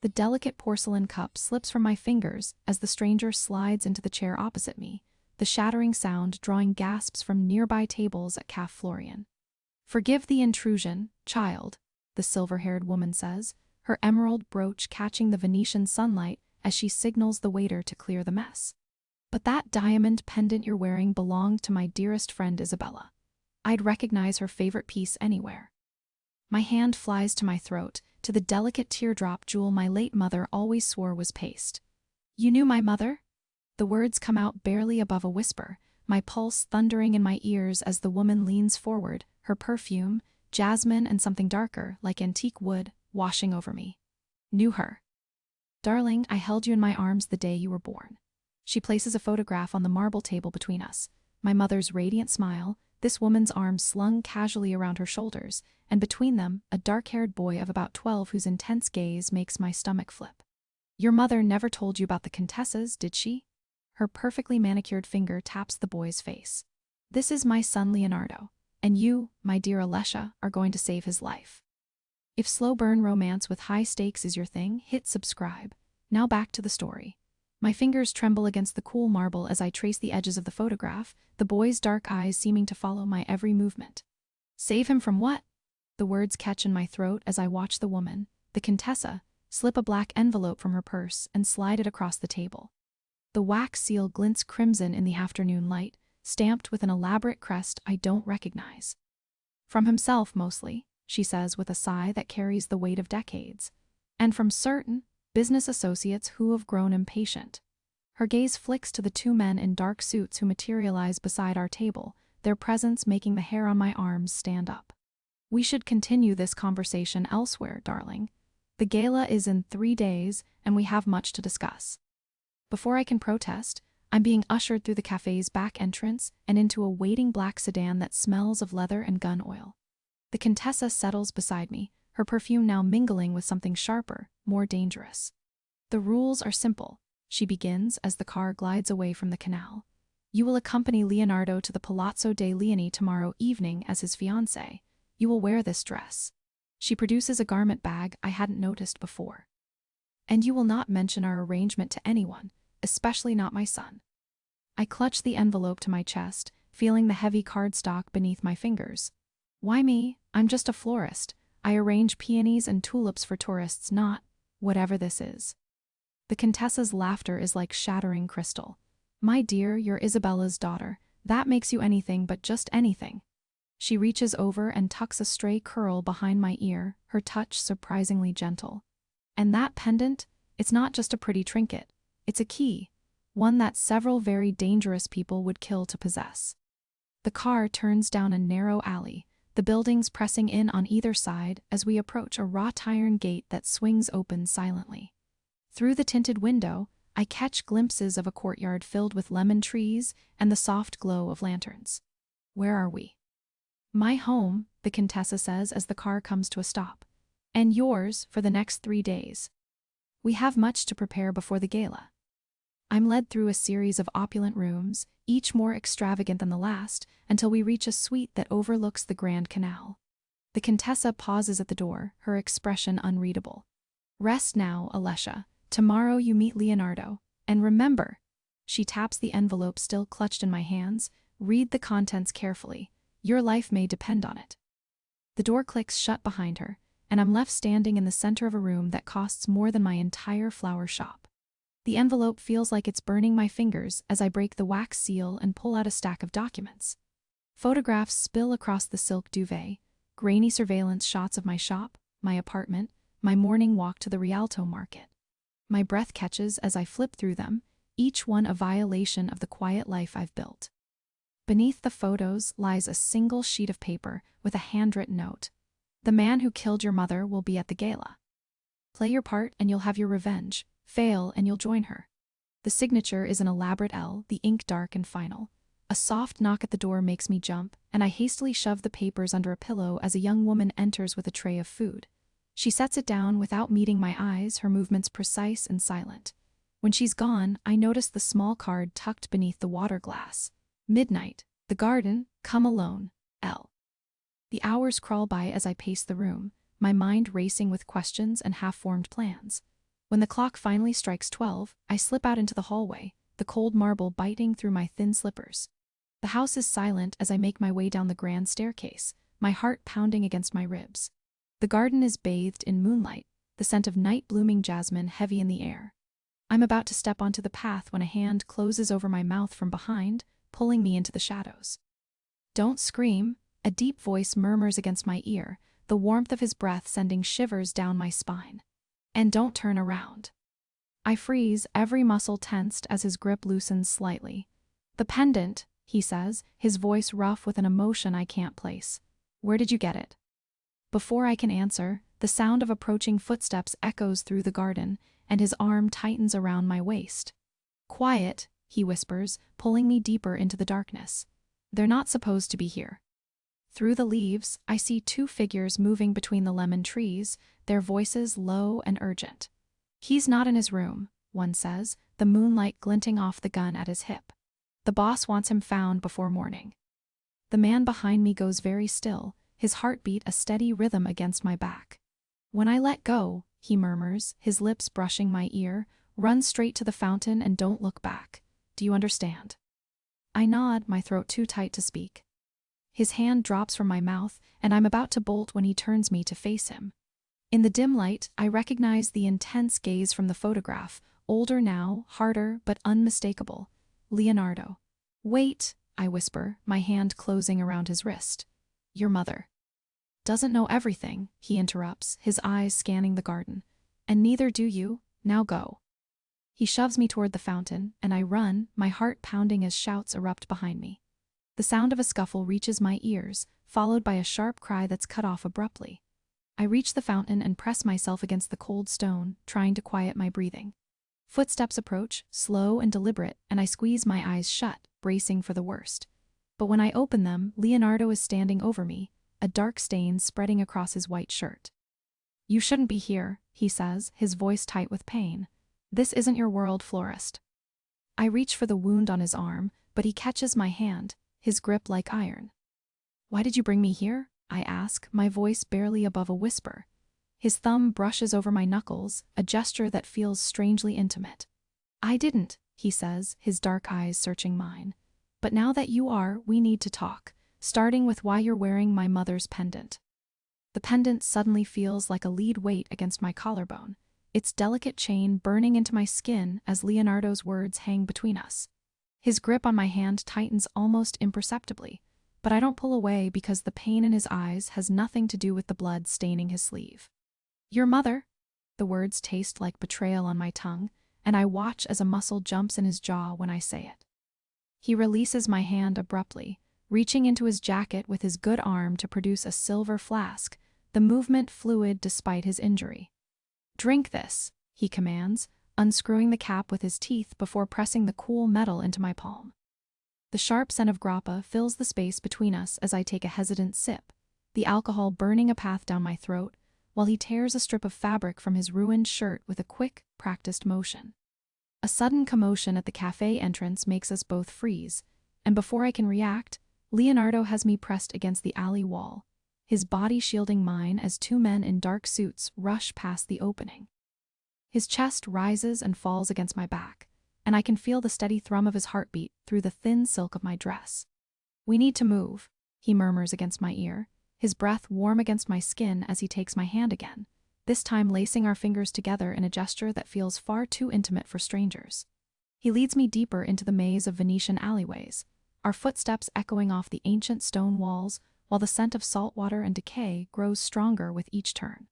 The delicate porcelain cup slips from my fingers as the stranger slides into the chair opposite me, the shattering sound drawing gasps from nearby tables at Caf Florian. "Forgive the intrusion, child," the silver-haired woman says, her emerald brooch catching the Venetian sunlight as she signals the waiter to clear the mess. "But that diamond pendant you're wearing belonged to my dearest friend Isabella. I'd recognize her favorite piece anywhere." My hand flies to my throat, to the delicate teardrop jewel my late mother always swore was paste. "You knew my mother?" The words come out barely above a whisper, my pulse thundering in my ears as the woman leans forward, her perfume, jasmine and something darker, like antique wood, washing over me. "Knew her. Darling, I held you in my arms the day you were born." She places a photograph on the marble table between us, my mother's radiant smile, this woman's arms slung casually around her shoulders, and between them, a dark-haired boy of about 12 whose intense gaze makes my stomach flip. "Your mother never told you about the Contessas, did she?" Her perfectly manicured finger taps the boy's face. "This is my son Leonardo, and you, my dear Alessia, are going to save his life." If slow burn romance with high stakes is your thing, hit subscribe. Now back to the story. My fingers tremble against the cool marble as I trace the edges of the photograph, the boy's dark eyes seeming to follow my every movement. "Save him from what?" The words catch in my throat as I watch the woman, the Contessa, slip a black envelope from her purse and slide it across the table. The wax seal glints crimson in the afternoon light, stamped with an elaborate crest I don't recognize. "From himself, mostly," she says with a sigh that carries the weight of decades. "And from certain business associates who have grown impatient." Her gaze flicks to the two men in dark suits who materialize beside our table, their presence making the hair on my arms stand up. "We should continue this conversation elsewhere, darling. The gala is in 3 days, and we have much to discuss." Before I can protest, I'm being ushered through the cafe's back entrance and into a waiting black sedan that smells of leather and gun oil. The Contessa settles beside me, her perfume now mingling with something sharper, more dangerous. "The rules are simple," she begins as the car glides away from the canal. "You will accompany Leonardo to the Palazzo dei Leoni tomorrow evening as his fiancée. You will wear this dress." She produces a garment bag I hadn't noticed before. "And you will not mention our arrangement to anyone, especially not my son." I clutch the envelope to my chest, feeling the heavy cardstock beneath my fingers. "Why me? I'm just a florist. I arrange peonies and tulips for tourists, not whatever this is." The Contessa's laughter is like shattering crystal. "My dear, you're Isabella's daughter. That makes you anything but just anything." She reaches over and tucks a stray curl behind my ear, her touch surprisingly gentle. "And that pendant? It's not just a pretty trinket. It's a key, one that several very dangerous people would kill to possess." The car turns down a narrow alley, the buildings pressing in on either side as we approach a wrought iron gate that swings open silently. Through the tinted window, I catch glimpses of a courtyard filled with lemon trees and the soft glow of lanterns. Where are we? "My home," the Contessa says as the car comes to a stop. "And yours for the next 3 days. We have much to prepare before the gala." I'm led through a series of opulent rooms, each more extravagant than the last, until we reach a suite that overlooks the Grand Canal. The Contessa pauses at the door, her expression unreadable. "Rest now, Alessia. Tomorrow you meet Leonardo. And remember," she taps the envelope still clutched in my hands, "read the contents carefully. Your life may depend on it." The door clicks shut behind her, and I'm left standing in the center of a room that costs more than my entire flower shop. The envelope feels like it's burning my fingers as I break the wax seal and pull out a stack of documents. Photographs spill across the silk duvet, grainy surveillance shots of my shop, my apartment, my morning walk to the Rialto market. My breath catches as I flip through them, each one a violation of the quiet life I've built. Beneath the photos lies a single sheet of paper with a handwritten note. "The man who killed your mother will be at the gala. Play your part and you'll have your revenge. Fail and you'll join her." The signature is an elaborate L, the ink dark and final. A soft knock at the door makes me jump, and I hastily shove the papers under a pillow as a young woman enters with a tray of food. She sets it down without meeting my eyes, her movements precise and silent. When she's gone, I notice the small card tucked beneath the water glass. "Midnight, the garden, come alone, L." The hours crawl by as I pace the room, my mind racing with questions and half-formed plans. When the clock finally strikes 12, I slip out into the hallway, the cold marble biting through my thin slippers. The house is silent as I make my way down the grand staircase, my heart pounding against my ribs. The garden is bathed in moonlight, the scent of night-blooming jasmine heavy in the air. I'm about to step onto the path when a hand closes over my mouth from behind, pulling me into the shadows. "Don't scream," a deep voice murmurs against my ear, the warmth of his breath sending shivers down my spine. "And don't turn around." I freeze, every muscle tensed as his grip loosens slightly. "The pendant," he says, his voice rough with an emotion I can't place. "Where did you get it?" Before I can answer, the sound of approaching footsteps echoes through the garden, and his arm tightens around my waist. "Quiet," he whispers, pulling me deeper into the darkness. "They're not supposed to be here." Through the leaves, I see two figures moving between the lemon trees, their voices low and urgent. "He's not in his room," one says, the moonlight glinting off the gun at his hip. "The boss wants him found before morning." The man behind me goes very still, his heartbeat a steady rhythm against my back. "When I let go," he murmurs, his lips brushing my ear, "run straight to the fountain and don't look back. Do you understand?" I nod, my throat too tight to speak. His hand drops from my mouth, and I'm about to bolt when he turns me to face him. In the dim light, I recognize the intense gaze from the photograph, older now, harder but unmistakable. Leonardo. "Wait," I whisper, my hand closing around his wrist. "Your mother doesn't know everything," he interrupts, his eyes scanning the garden. "And neither do you. Now go." He shoves me toward the fountain, and I run, my heart pounding as shouts erupt behind me. The sound of a scuffle reaches my ears, followed by a sharp cry that's cut off abruptly. I reach the fountain and press myself against the cold stone, trying to quiet my breathing. Footsteps approach, slow and deliberate, and I squeeze my eyes shut, bracing for the worst. But when I open them, Leonardo is standing over me, a dark stain spreading across his white shirt. "You shouldn't be here," he says, his voice tight with pain. "This isn't your world, florist." I reach for the wound on his arm, but he catches my hand, his grip like iron. "Why did you bring me here?" I ask, my voice barely above a whisper. His thumb brushes over my knuckles, a gesture that feels strangely intimate. "I didn't," he says, his dark eyes searching mine. "But now that you are, we need to talk, starting with why you're wearing my mother's pendant." The pendant suddenly feels like a lead weight against my collarbone, its delicate chain burning into my skin as Leonardo's words hang between us. His grip on my hand tightens almost imperceptibly, but I don't pull away because the pain in his eyes has nothing to do with the blood staining his sleeve. "Your mother?" The words taste like betrayal on my tongue, and I watch as a muscle jumps in his jaw when I say it. He releases my hand abruptly, reaching into his jacket with his good arm to produce a silver flask, the movement fluid despite his injury. "Drink this," he commands, unscrewing the cap with his teeth before pressing the cool metal into my palm. The sharp scent of grappa fills the space between us as I take a hesitant sip, the alcohol burning a path down my throat, while he tears a strip of fabric from his ruined shirt with a quick, practiced motion. A sudden commotion at the cafe entrance makes us both freeze, and before I can react, Leonardo has me pressed against the alley wall, his body shielding mine as two men in dark suits rush past the opening. His chest rises and falls against my back, and I can feel the steady thrum of his heartbeat through the thin silk of my dress. "We need to move," he murmurs against my ear, his breath warm against my skin as he takes my hand again, this time lacing our fingers together in a gesture that feels far too intimate for strangers. He leads me deeper into the maze of Venetian alleyways, our footsteps echoing off the ancient stone walls, while the scent of salt water and decay grows stronger with each turn.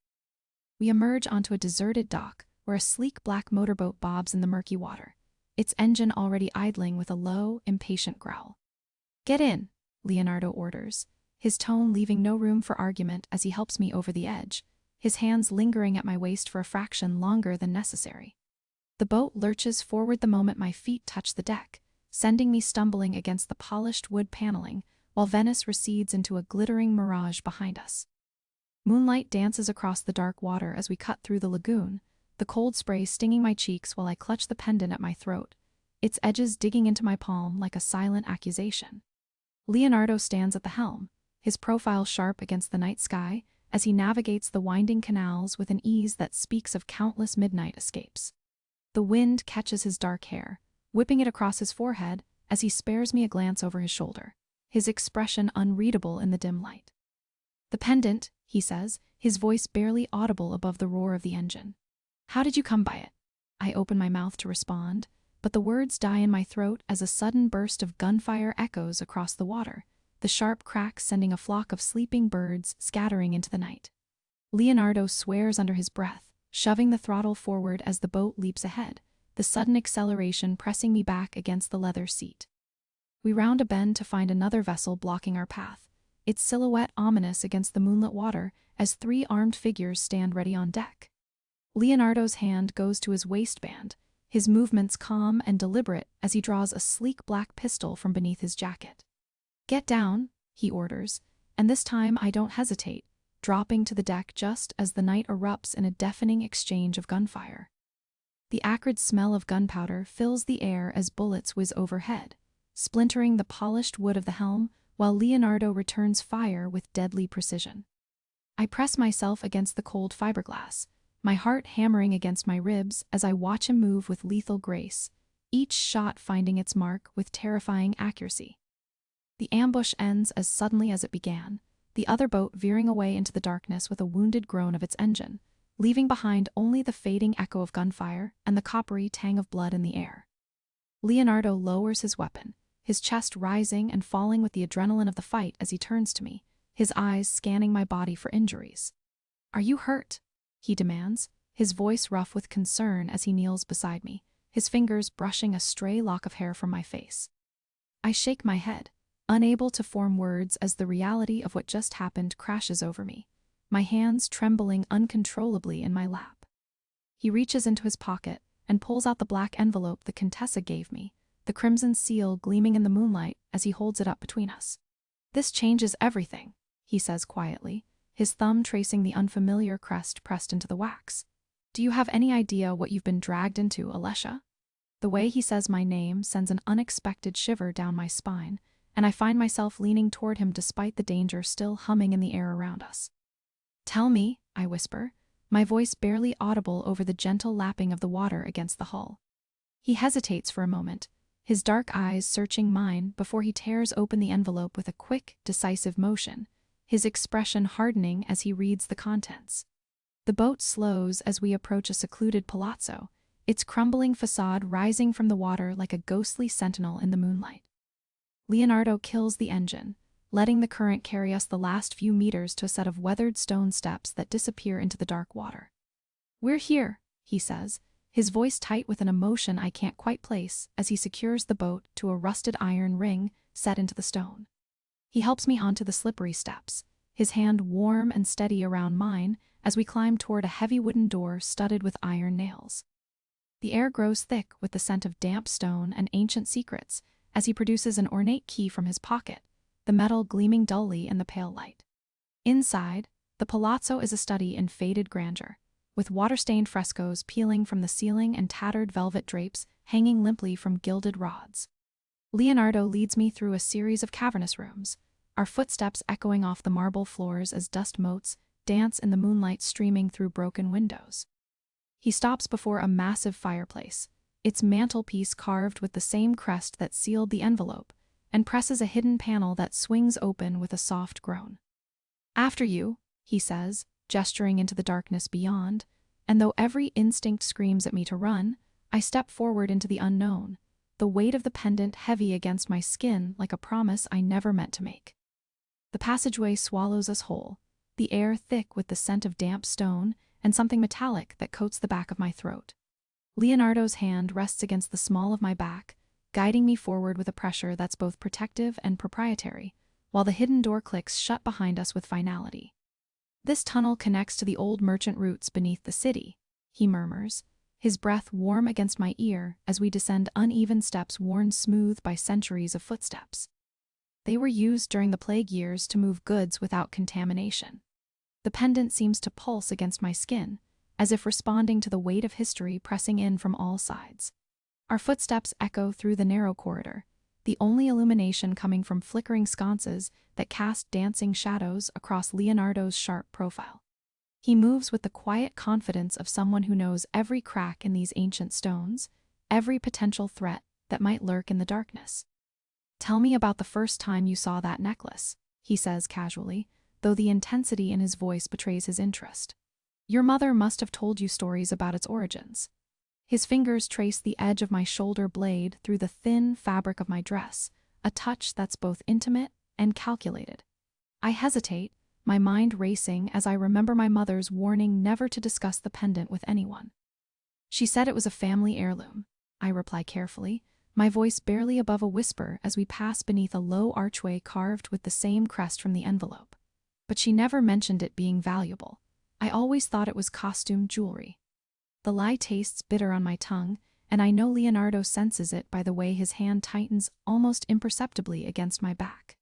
We emerge onto a deserted dock, where a sleek black motorboat bobs in the murky water, its engine already idling with a low, impatient growl. "Get in," Leonardo orders, his tone leaving no room for argument as he helps me over the edge, his hands lingering at my waist for a fraction longer than necessary. The boat lurches forward the moment my feet touch the deck, sending me stumbling against the polished wood paneling, while Venice recedes into a glittering mirage behind us. Moonlight dances across the dark water as we cut through the lagoon, the cold spray stinging my cheeks while I clutch the pendant at my throat, its edges digging into my palm like a silent accusation. Leonardo stands at the helm, his profile sharp against the night sky, as he navigates the winding canals with an ease that speaks of countless midnight escapes. The wind catches his dark hair, whipping it across his forehead as he spares me a glance over his shoulder, his expression unreadable in the dim light. "The pendant," he says, his voice barely audible above the roar of the engine. "How did you come by it?" I open my mouth to respond, but the words die in my throat as a sudden burst of gunfire echoes across the water, the sharp crack sending a flock of sleeping birds scattering into the night. Leonardo swears under his breath, shoving the throttle forward as the boat leaps ahead, the sudden acceleration pressing me back against the leather seat. We round a bend to find another vessel blocking our path, its silhouette ominous against the moonlit water as three armed figures stand ready on deck. Leonardo's hand goes to his waistband, his movements calm and deliberate as he draws a sleek black pistol from beneath his jacket. "Get down," he orders, and this time I don't hesitate, dropping to the deck just as the night erupts in a deafening exchange of gunfire. The acrid smell of gunpowder fills the air as bullets whiz overhead, splintering the polished wood of the helm while Leonardo returns fire with deadly precision. I press myself against the cold fiberglass, my heart hammering against my ribs as I watch him move with lethal grace, each shot finding its mark with terrifying accuracy. The ambush ends as suddenly as it began, the other boat veering away into the darkness with a wounded groan of its engine, leaving behind only the fading echo of gunfire and the coppery tang of blood in the air. Leonardo lowers his weapon, his chest rising and falling with the adrenaline of the fight as he turns to me, his eyes scanning my body for injuries. "Are you hurt?" he demands, his voice rough with concern as he kneels beside me, his fingers brushing a stray lock of hair from my face. I shake my head, unable to form words as the reality of what just happened crashes over me, my hands trembling uncontrollably in my lap. He reaches into his pocket and pulls out the black envelope the Contessa gave me, the crimson seal gleaming in the moonlight as he holds it up between us. "This changes everything," he says quietly, his thumb tracing the unfamiliar crest pressed into the wax. "Do you have any idea what you've been dragged into, Alessia?" The way he says my name sends an unexpected shiver down my spine, and I find myself leaning toward him despite the danger still humming in the air around us. "Tell me," I whisper, my voice barely audible over the gentle lapping of the water against the hull. He hesitates for a moment, his dark eyes searching mine before he tears open the envelope with a quick, decisive motion, his expression hardening as he reads the contents. The boat slows as we approach a secluded palazzo, its crumbling facade rising from the water like a ghostly sentinel in the moonlight. Leonardo kills the engine, letting the current carry us the last few meters to a set of weathered stone steps that disappear into the dark water. "We're here," he says, his voice tight with an emotion I can't quite place as he secures the boat to a rusted iron ring set into the stone. He helps me onto the slippery steps, his hand warm and steady around mine as we climb toward a heavy wooden door studded with iron nails. The air grows thick with the scent of damp stone and ancient secrets as he produces an ornate key from his pocket, the metal gleaming dully in the pale light. Inside, the palazzo is a study in faded grandeur, with water-stained frescoes peeling from the ceiling and tattered velvet drapes hanging limply from gilded rods. Leonardo leads me through a series of cavernous rooms, our footsteps echoing off the marble floors as dust motes dance in the moonlight streaming through broken windows. He stops before a massive fireplace, its mantelpiece carved with the same crest that sealed the envelope, and presses a hidden panel that swings open with a soft groan. "After you," he says, gesturing into the darkness beyond, and though every instinct screams at me to run, I step forward into the unknown, the weight of the pendant heavy against my skin like a promise I never meant to make. The passageway swallows us whole, the air thick with the scent of damp stone and something metallic that coats the back of my throat. Leonardo's hand rests against the small of my back, guiding me forward with a pressure that's both protective and proprietary, while the hidden door clicks shut behind us with finality. "This tunnel connects to the old merchant routes beneath the city," he murmurs, his breath warm against my ear as we descend uneven steps worn smooth by centuries of footsteps. "They were used during the plague years to move goods without contamination." The pendant seems to pulse against my skin, as if responding to the weight of history pressing in from all sides. Our footsteps echo through the narrow corridor, the only illumination coming from flickering sconces that cast dancing shadows across Leonardo's sharp profile. He moves with the quiet confidence of someone who knows every crack in these ancient stones, every potential threat that might lurk in the darkness. "Tell me about the first time you saw that necklace," he says casually, though the intensity in his voice betrays his interest. "Your mother must have told you stories about its origins." His fingers trace the edge of my shoulder blade through the thin fabric of my dress, a touch that's both intimate and calculated. I hesitate, my mind racing as I remember my mother's warning never to discuss the pendant with anyone. "She said it was a family heirloom," I reply carefully, my voice barely above a whisper as we pass beneath a low archway carved with the same crest from the envelope. "But she never mentioned it being valuable. I always thought it was costume jewelry." The lie tastes bitter on my tongue, and I know Leonardo senses it by the way his hand tightens almost imperceptibly against my back.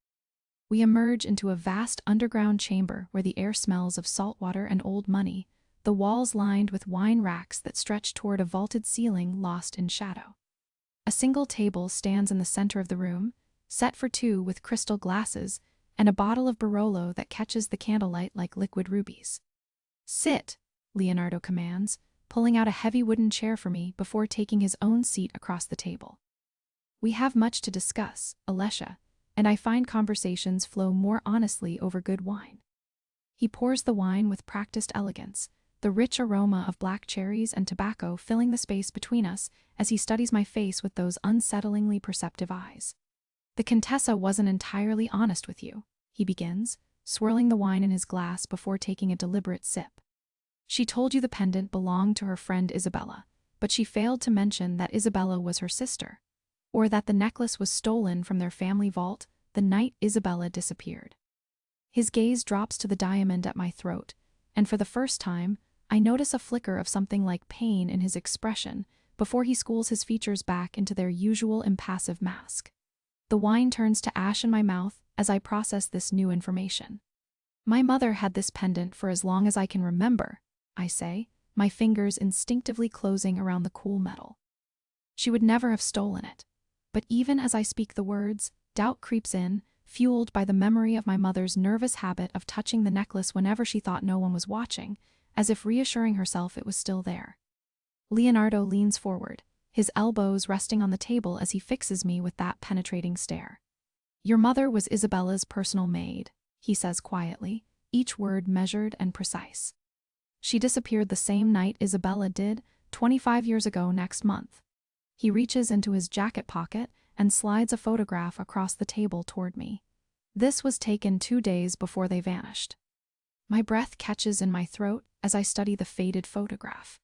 We emerge into a vast underground chamber where the air smells of salt water and old money, the walls lined with wine racks that stretch toward a vaulted ceiling lost in shadow. A single table stands in the center of the room, set for two with crystal glasses and a bottle of Barolo that catches the candlelight like liquid rubies. "Sit," Leonardo commands, pulling out a heavy wooden chair for me before taking his own seat across the table. We have much to discuss, Alessia, and I find conversations flow more honestly over good wine. He pours the wine with practiced elegance, the rich aroma of black cherries and tobacco filling the space between us as he studies my face with those unsettlingly perceptive eyes. "The Contessa wasn't entirely honest with you," he begins, swirling the wine in his glass before taking a deliberate sip. "She told you the pendant belonged to her friend Isabella, but she failed to mention that Isabella was her sister, or that the necklace was stolen from their family vault the night Isabella disappeared." His gaze drops to the diamond at my throat, and for the first time, I notice a flicker of something like pain in his expression before he schools his features back into their usual impassive mask. The wine turns to ash in my mouth as I process this new information. "My mother had this pendant for as long as I can remember," I say, my fingers instinctively closing around the cool metal. "She would never have stolen it." But even as I speak the words, doubt creeps in, fueled by the memory of my mother's nervous habit of touching the necklace whenever she thought no one was watching, as if reassuring herself it was still there. Leonardo leans forward, his elbows resting on the table as he fixes me with that penetrating stare. "Your mother was Isabella's personal maid," he says quietly, each word measured and precise. "She disappeared the same night Isabella did, 25 years ago next month." He reaches into his jacket pocket and slides a photograph across the table toward me. "This was taken 2 days before they vanished." My breath catches in my throat as I study the faded photograph.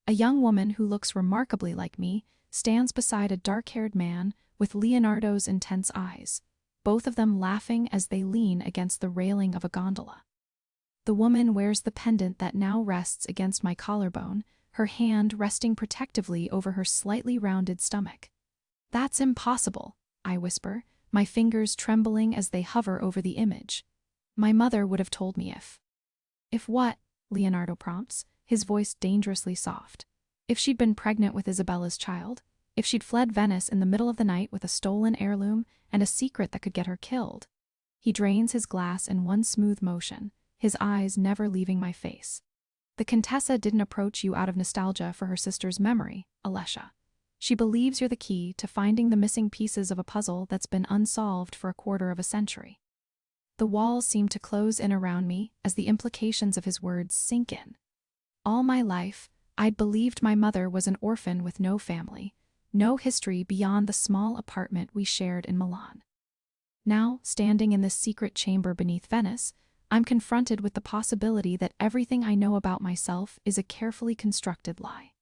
A young woman who looks remarkably like me stands beside a dark-haired man with Leonardo's intense eyes, both of them laughing as they lean against the railing of a gondola. The woman wears the pendant that now rests against my collarbone, her hand resting protectively over her slightly rounded stomach. "That's impossible," I whisper, my fingers trembling as they hover over the image. "My mother would have told me if..." "If what?" Leonardo prompts, his voice dangerously soft. "If she'd been pregnant with Isabella's child? If she'd fled Venice in the middle of the night with a stolen heirloom and a secret that could get her killed?" He drains his glass in one smooth motion, his eyes never leaving my face. "The Contessa didn't approach you out of nostalgia for her sister's memory, Alessia. She believes you're the key to finding the missing pieces of a puzzle that's been unsolved for a quarter of a century." The walls seem to close in around me as the implications of his words sink in. All my life, I'd believed my mother was an orphan with no family, no history beyond the small apartment we shared in Milan. Now, standing in this secret chamber beneath Venice, I'm confronted with the possibility that everything I know about myself is a carefully constructed lie.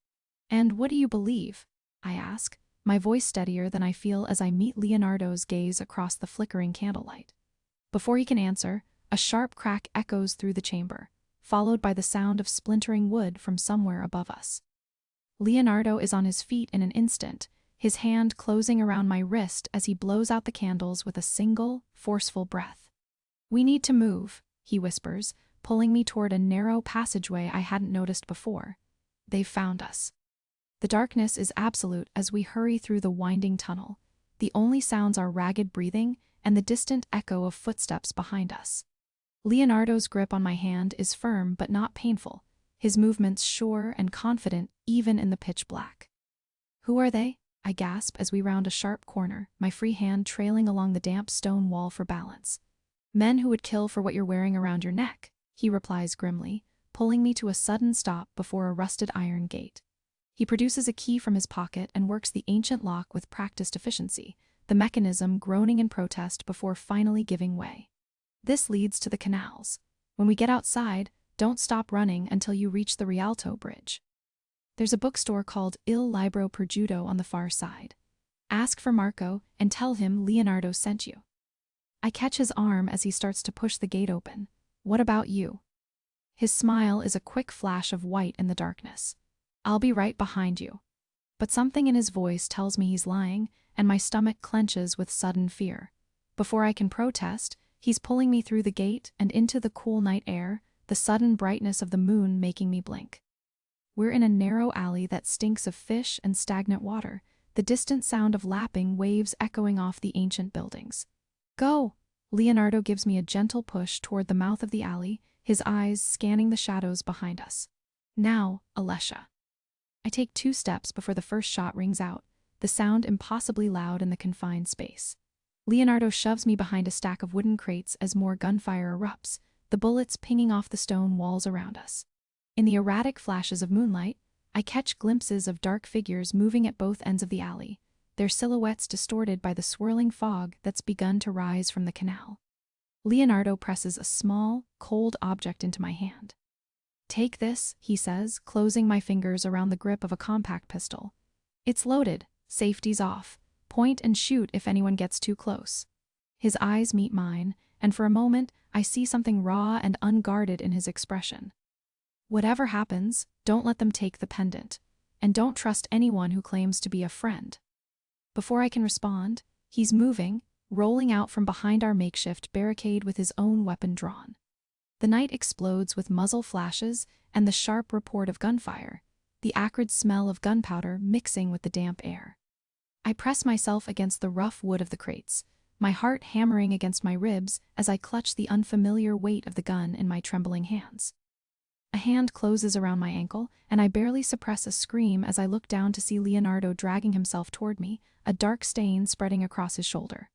"And what do you believe?" I ask, my voice steadier than I feel as I meet Leonardo's gaze across the flickering candlelight. Before he can answer, a sharp crack echoes through the chamber, followed by the sound of splintering wood from somewhere above us. Leonardo is on his feet in an instant, his hand closing around my wrist as he blows out the candles with a single, forceful breath. "We need to move," he whispers, pulling me toward a narrow passageway I hadn't noticed before. "They've found us." The darkness is absolute as we hurry through the winding tunnel, The only sounds are ragged breathing and the distant echo of footsteps behind us. Leonardo's grip on my hand is firm but not painful, his movements sure and confident even in the pitch black. "Who are they?" I gasp as we round a sharp corner, my free hand trailing along the damp stone wall for balance. "Men who would kill for what you're wearing around your neck," he replies grimly, pulling me to a sudden stop before a rusted iron gate. He produces a key from his pocket and works the ancient lock with practiced efficiency, the mechanism groaning in protest before finally giving way. "This leads to the canals. When we get outside, don't stop running until you reach the Rialto Bridge. There's a bookstore called Il Libro Perduto on the far side. Ask for Marco and tell him Leonardo sent you." I catch his arm as he starts to push the gate open. "What about you?" His smile is a quick flash of white in the darkness. "I'll be right behind you." But something in his voice tells me he's lying, and my stomach clenches with sudden fear. Before I can protest, he's pulling me through the gate and into the cool night air, the sudden brightness of the moon making me blink. We're in a narrow alley that stinks of fish and stagnant water, the distant sound of lapping waves echoing off the ancient buildings. "Go!" Leonardo gives me a gentle push toward the mouth of the alley, his eyes scanning the shadows behind us. "Now, Alessia." I take 2 steps before the first shot rings out, the sound impossibly loud in the confined space. Leonardo shoves me behind a stack of wooden crates as more gunfire erupts, the bullets pinging off the stone walls around us. In the erratic flashes of moonlight, I catch glimpses of dark figures moving at both ends of the alley, their silhouettes distorted by the swirling fog that's begun to rise from the canal. Leonardo presses a small, cold object into my hand. "Take this," he says, closing my fingers around the grip of a compact pistol. "It's loaded, safety's off. Point and shoot if anyone gets too close." His eyes meet mine, and for a moment I see something raw and unguarded in his expression. "Whatever happens, don't let them take the pendant. And don't trust anyone who claims to be a friend." Before I can respond, he's moving, rolling out from behind our makeshift barricade with his own weapon drawn. The night explodes with muzzle flashes and the sharp report of gunfire, the acrid smell of gunpowder mixing with the damp air. I press myself against the rough wood of the crates, my heart hammering against my ribs as I clutch the unfamiliar weight of the gun in my trembling hands. A hand closes around my ankle, and I barely suppress a scream as I look down to see Leonardo dragging himself toward me, a dark stain spreading across his shoulder.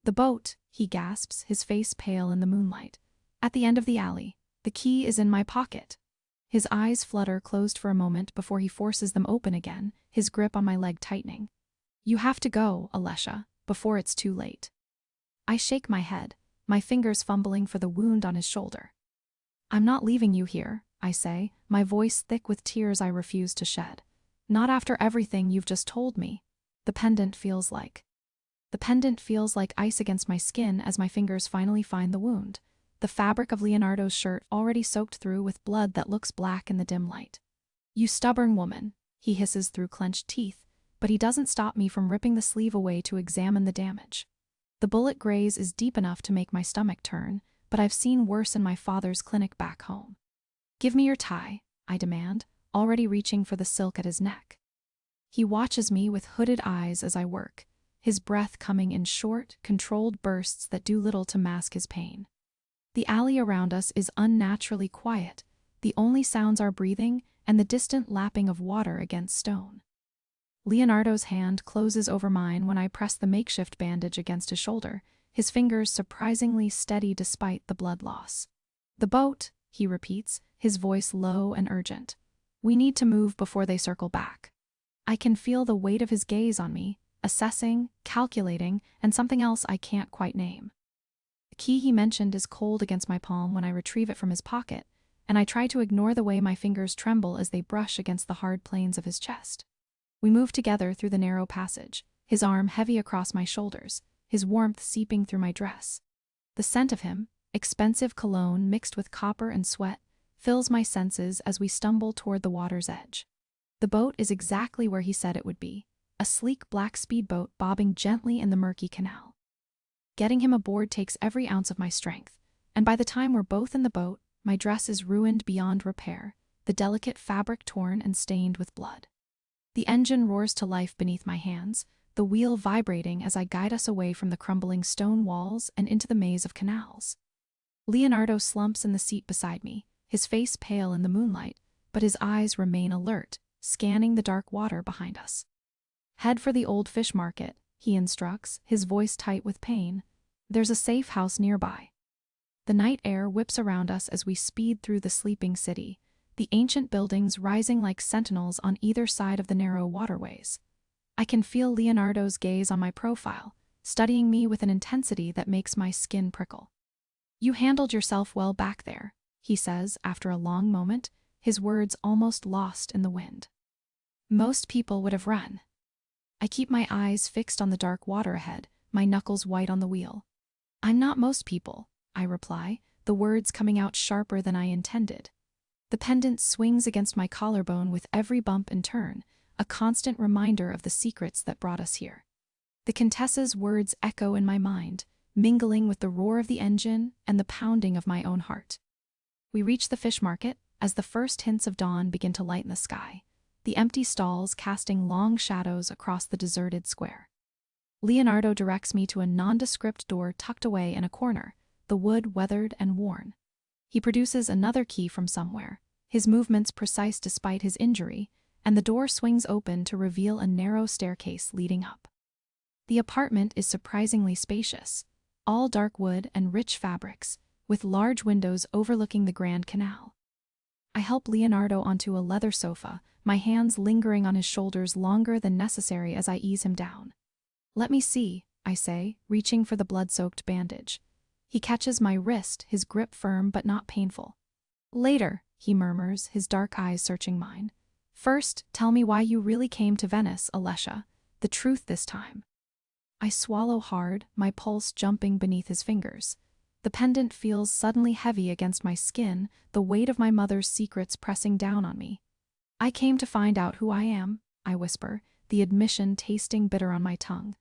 "The boat," he gasps, his face pale in the moonlight. "At the end of the alley. The key is in my pocket." His eyes flutter closed for a moment before he forces them open again, his grip on my leg tightening. "You have to go, Alessia, before it's too late." I shake my head, my fingers fumbling for the wound on his shoulder. "I'm not leaving you here," I say, my voice thick with tears I refuse to shed. "Not after everything you've just told me." The pendant feels like ice against my skin as my fingers finally find the wound, the fabric of Leonardo's shirt already soaked through with blood that looks black in the dim light. "You stubborn woman," he hisses through clenched teeth, but he doesn't stop me from ripping the sleeve away to examine the damage. The bullet graze is deep enough to make my stomach turn, but I've seen worse in my father's clinic back home. "Give me your tie," I demand, already reaching for the silk at his neck. He watches me with hooded eyes as I work, his breath coming in short, controlled bursts that do little to mask his pain. The alley around us is unnaturally quiet, the only sounds are breathing and the distant lapping of water against stone. Leonardo's hand closes over mine when I press the makeshift bandage against his shoulder, his fingers surprisingly steady despite the blood loss. "The boat," he repeats, his voice low and urgent. "We need to move before they circle back." I can feel the weight of his gaze on me, assessing, calculating, and something else I can't quite name. The key he mentioned is cold against my palm when I retrieve it from his pocket, and I try to ignore the way my fingers tremble as they brush against the hard planes of his chest. We move together through the narrow passage, his arm heavy across my shoulders, his warmth seeping through my dress. The scent of him, expensive cologne mixed with copper and sweat, fills my senses as we stumble toward the water's edge. The boat is exactly where he said it would be, a sleek black speedboat bobbing gently in the murky canal. Getting him aboard takes every ounce of my strength, and by the time we're both in the boat, my dress is ruined beyond repair, the delicate fabric torn and stained with blood. The engine roars to life beneath my hands, the wheel vibrating as I guide us away from the crumbling stone walls and into the maze of canals. Leonardo slumps in the seat beside me, his face pale in the moonlight, but his eyes remain alert, scanning the dark water behind us. "Head for the old fish market," he instructs, his voice tight with pain. "There's a safe house nearby." The night air whips around us as we speed through the sleeping city, the ancient buildings rising like sentinels on either side of the narrow waterways. I can feel Leonardo's gaze on my profile, studying me with an intensity that makes my skin prickle. "You handled yourself well back there," he says after a long moment, his words almost lost in the wind. "Most people would have run." I keep my eyes fixed on the dark water ahead, my knuckles white on the wheel. "I'm not most people," I reply, the words coming out sharper than I intended. The pendant swings against my collarbone with every bump and turn, a constant reminder of the secrets that brought us here. The Contessa's words echo in my mind, mingling with the roar of the engine and the pounding of my own heart. We reach the fish market as the first hints of dawn begin to lighten the sky, the empty stalls casting long shadows across the deserted square. Leonardo directs me to a nondescript door tucked away in a corner, the wood weathered and worn. He produces another key from somewhere, his movements precise despite his injury, and the door swings open to reveal a narrow staircase leading up. The apartment is surprisingly spacious, all dark wood and rich fabrics, with large windows overlooking the Grand Canal. I help Leonardo onto a leather sofa, my hands lingering on his shoulders longer than necessary as I ease him down. "Let me see," I say, reaching for the blood-soaked bandage. He catches my wrist, his grip firm but not painful. "Later," he murmurs, his dark eyes searching mine. "First, tell me why you really came to Venice, Alessia. The truth this time." I swallow hard, my pulse jumping beneath his fingers. The pendant feels suddenly heavy against my skin, the weight of my mother's secrets pressing down on me. "I came to find out who I am," I whisper, the admission tasting bitter on my tongue.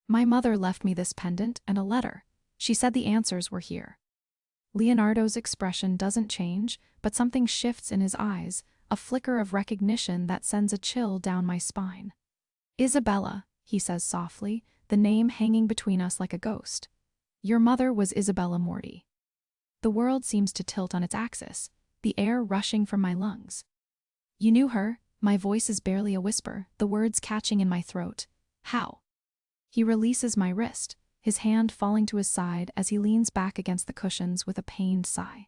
"My mother left me this pendant and a letter. She said the answers were here." Leonardo's expression doesn't change, but something shifts in his eyes, a flicker of recognition that sends a chill down my spine. "Isabella," he says softly, the name hanging between us like a ghost. "Your mother was Isabella Morti." The world seems to tilt on its axis, the air rushing from my lungs. "You knew her?" My voice is barely a whisper, the words catching in my throat. "How?" He releases my wrist, his hand falling to his side as he leans back against the cushions with a pained sigh.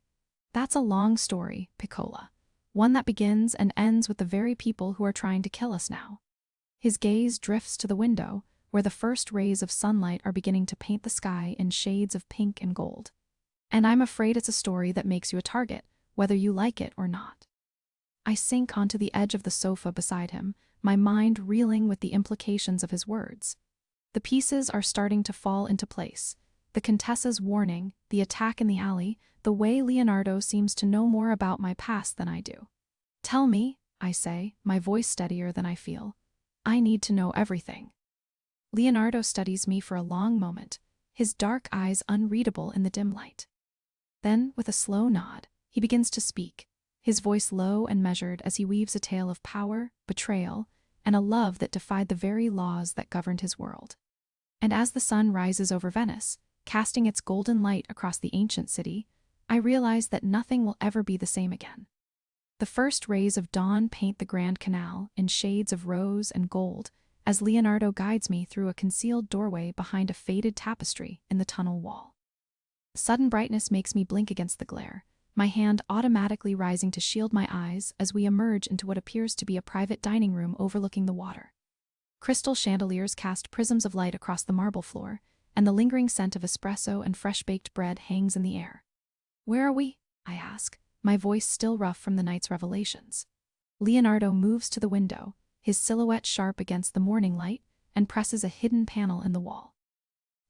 "That's a long story, Piccola. One that begins and ends with the very people who are trying to kill us now." His gaze drifts to the window, where the first rays of sunlight are beginning to paint the sky in shades of pink and gold. "And I'm afraid it's a story that makes you a target, whether you like it or not." I sink onto the edge of the sofa beside him, my mind reeling with the implications of his words. The pieces are starting to fall into place. The Contessa's warning, the attack in the alley, the way Leonardo seems to know more about my past than I do. "Tell me," I say, my voice steadier than I feel. "I need to know everything." Leonardo studies me for a long moment, his dark eyes unreadable in the dim light. Then, with a slow nod, he begins to speak, his voice low and measured as he weaves a tale of power, betrayal, and a love that defied the very laws that governed his world. And as the sun rises over Venice, casting its golden light across the ancient city, I realize that nothing will ever be the same again. The first rays of dawn paint the Grand Canal in shades of rose and gold as Leonardo guides me through a concealed doorway behind a faded tapestry in the tunnel wall. Sudden brightness makes me blink against the glare, my hand automatically rising to shield my eyes as we emerge into what appears to be a private dining room overlooking the water. Crystal chandeliers cast prisms of light across the marble floor, and the lingering scent of espresso and fresh-baked bread hangs in the air. "Where are we?" I ask, my voice still rough from the night's revelations. Leonardo moves to the window, his silhouette sharp against the morning light, and presses a hidden panel in the wall.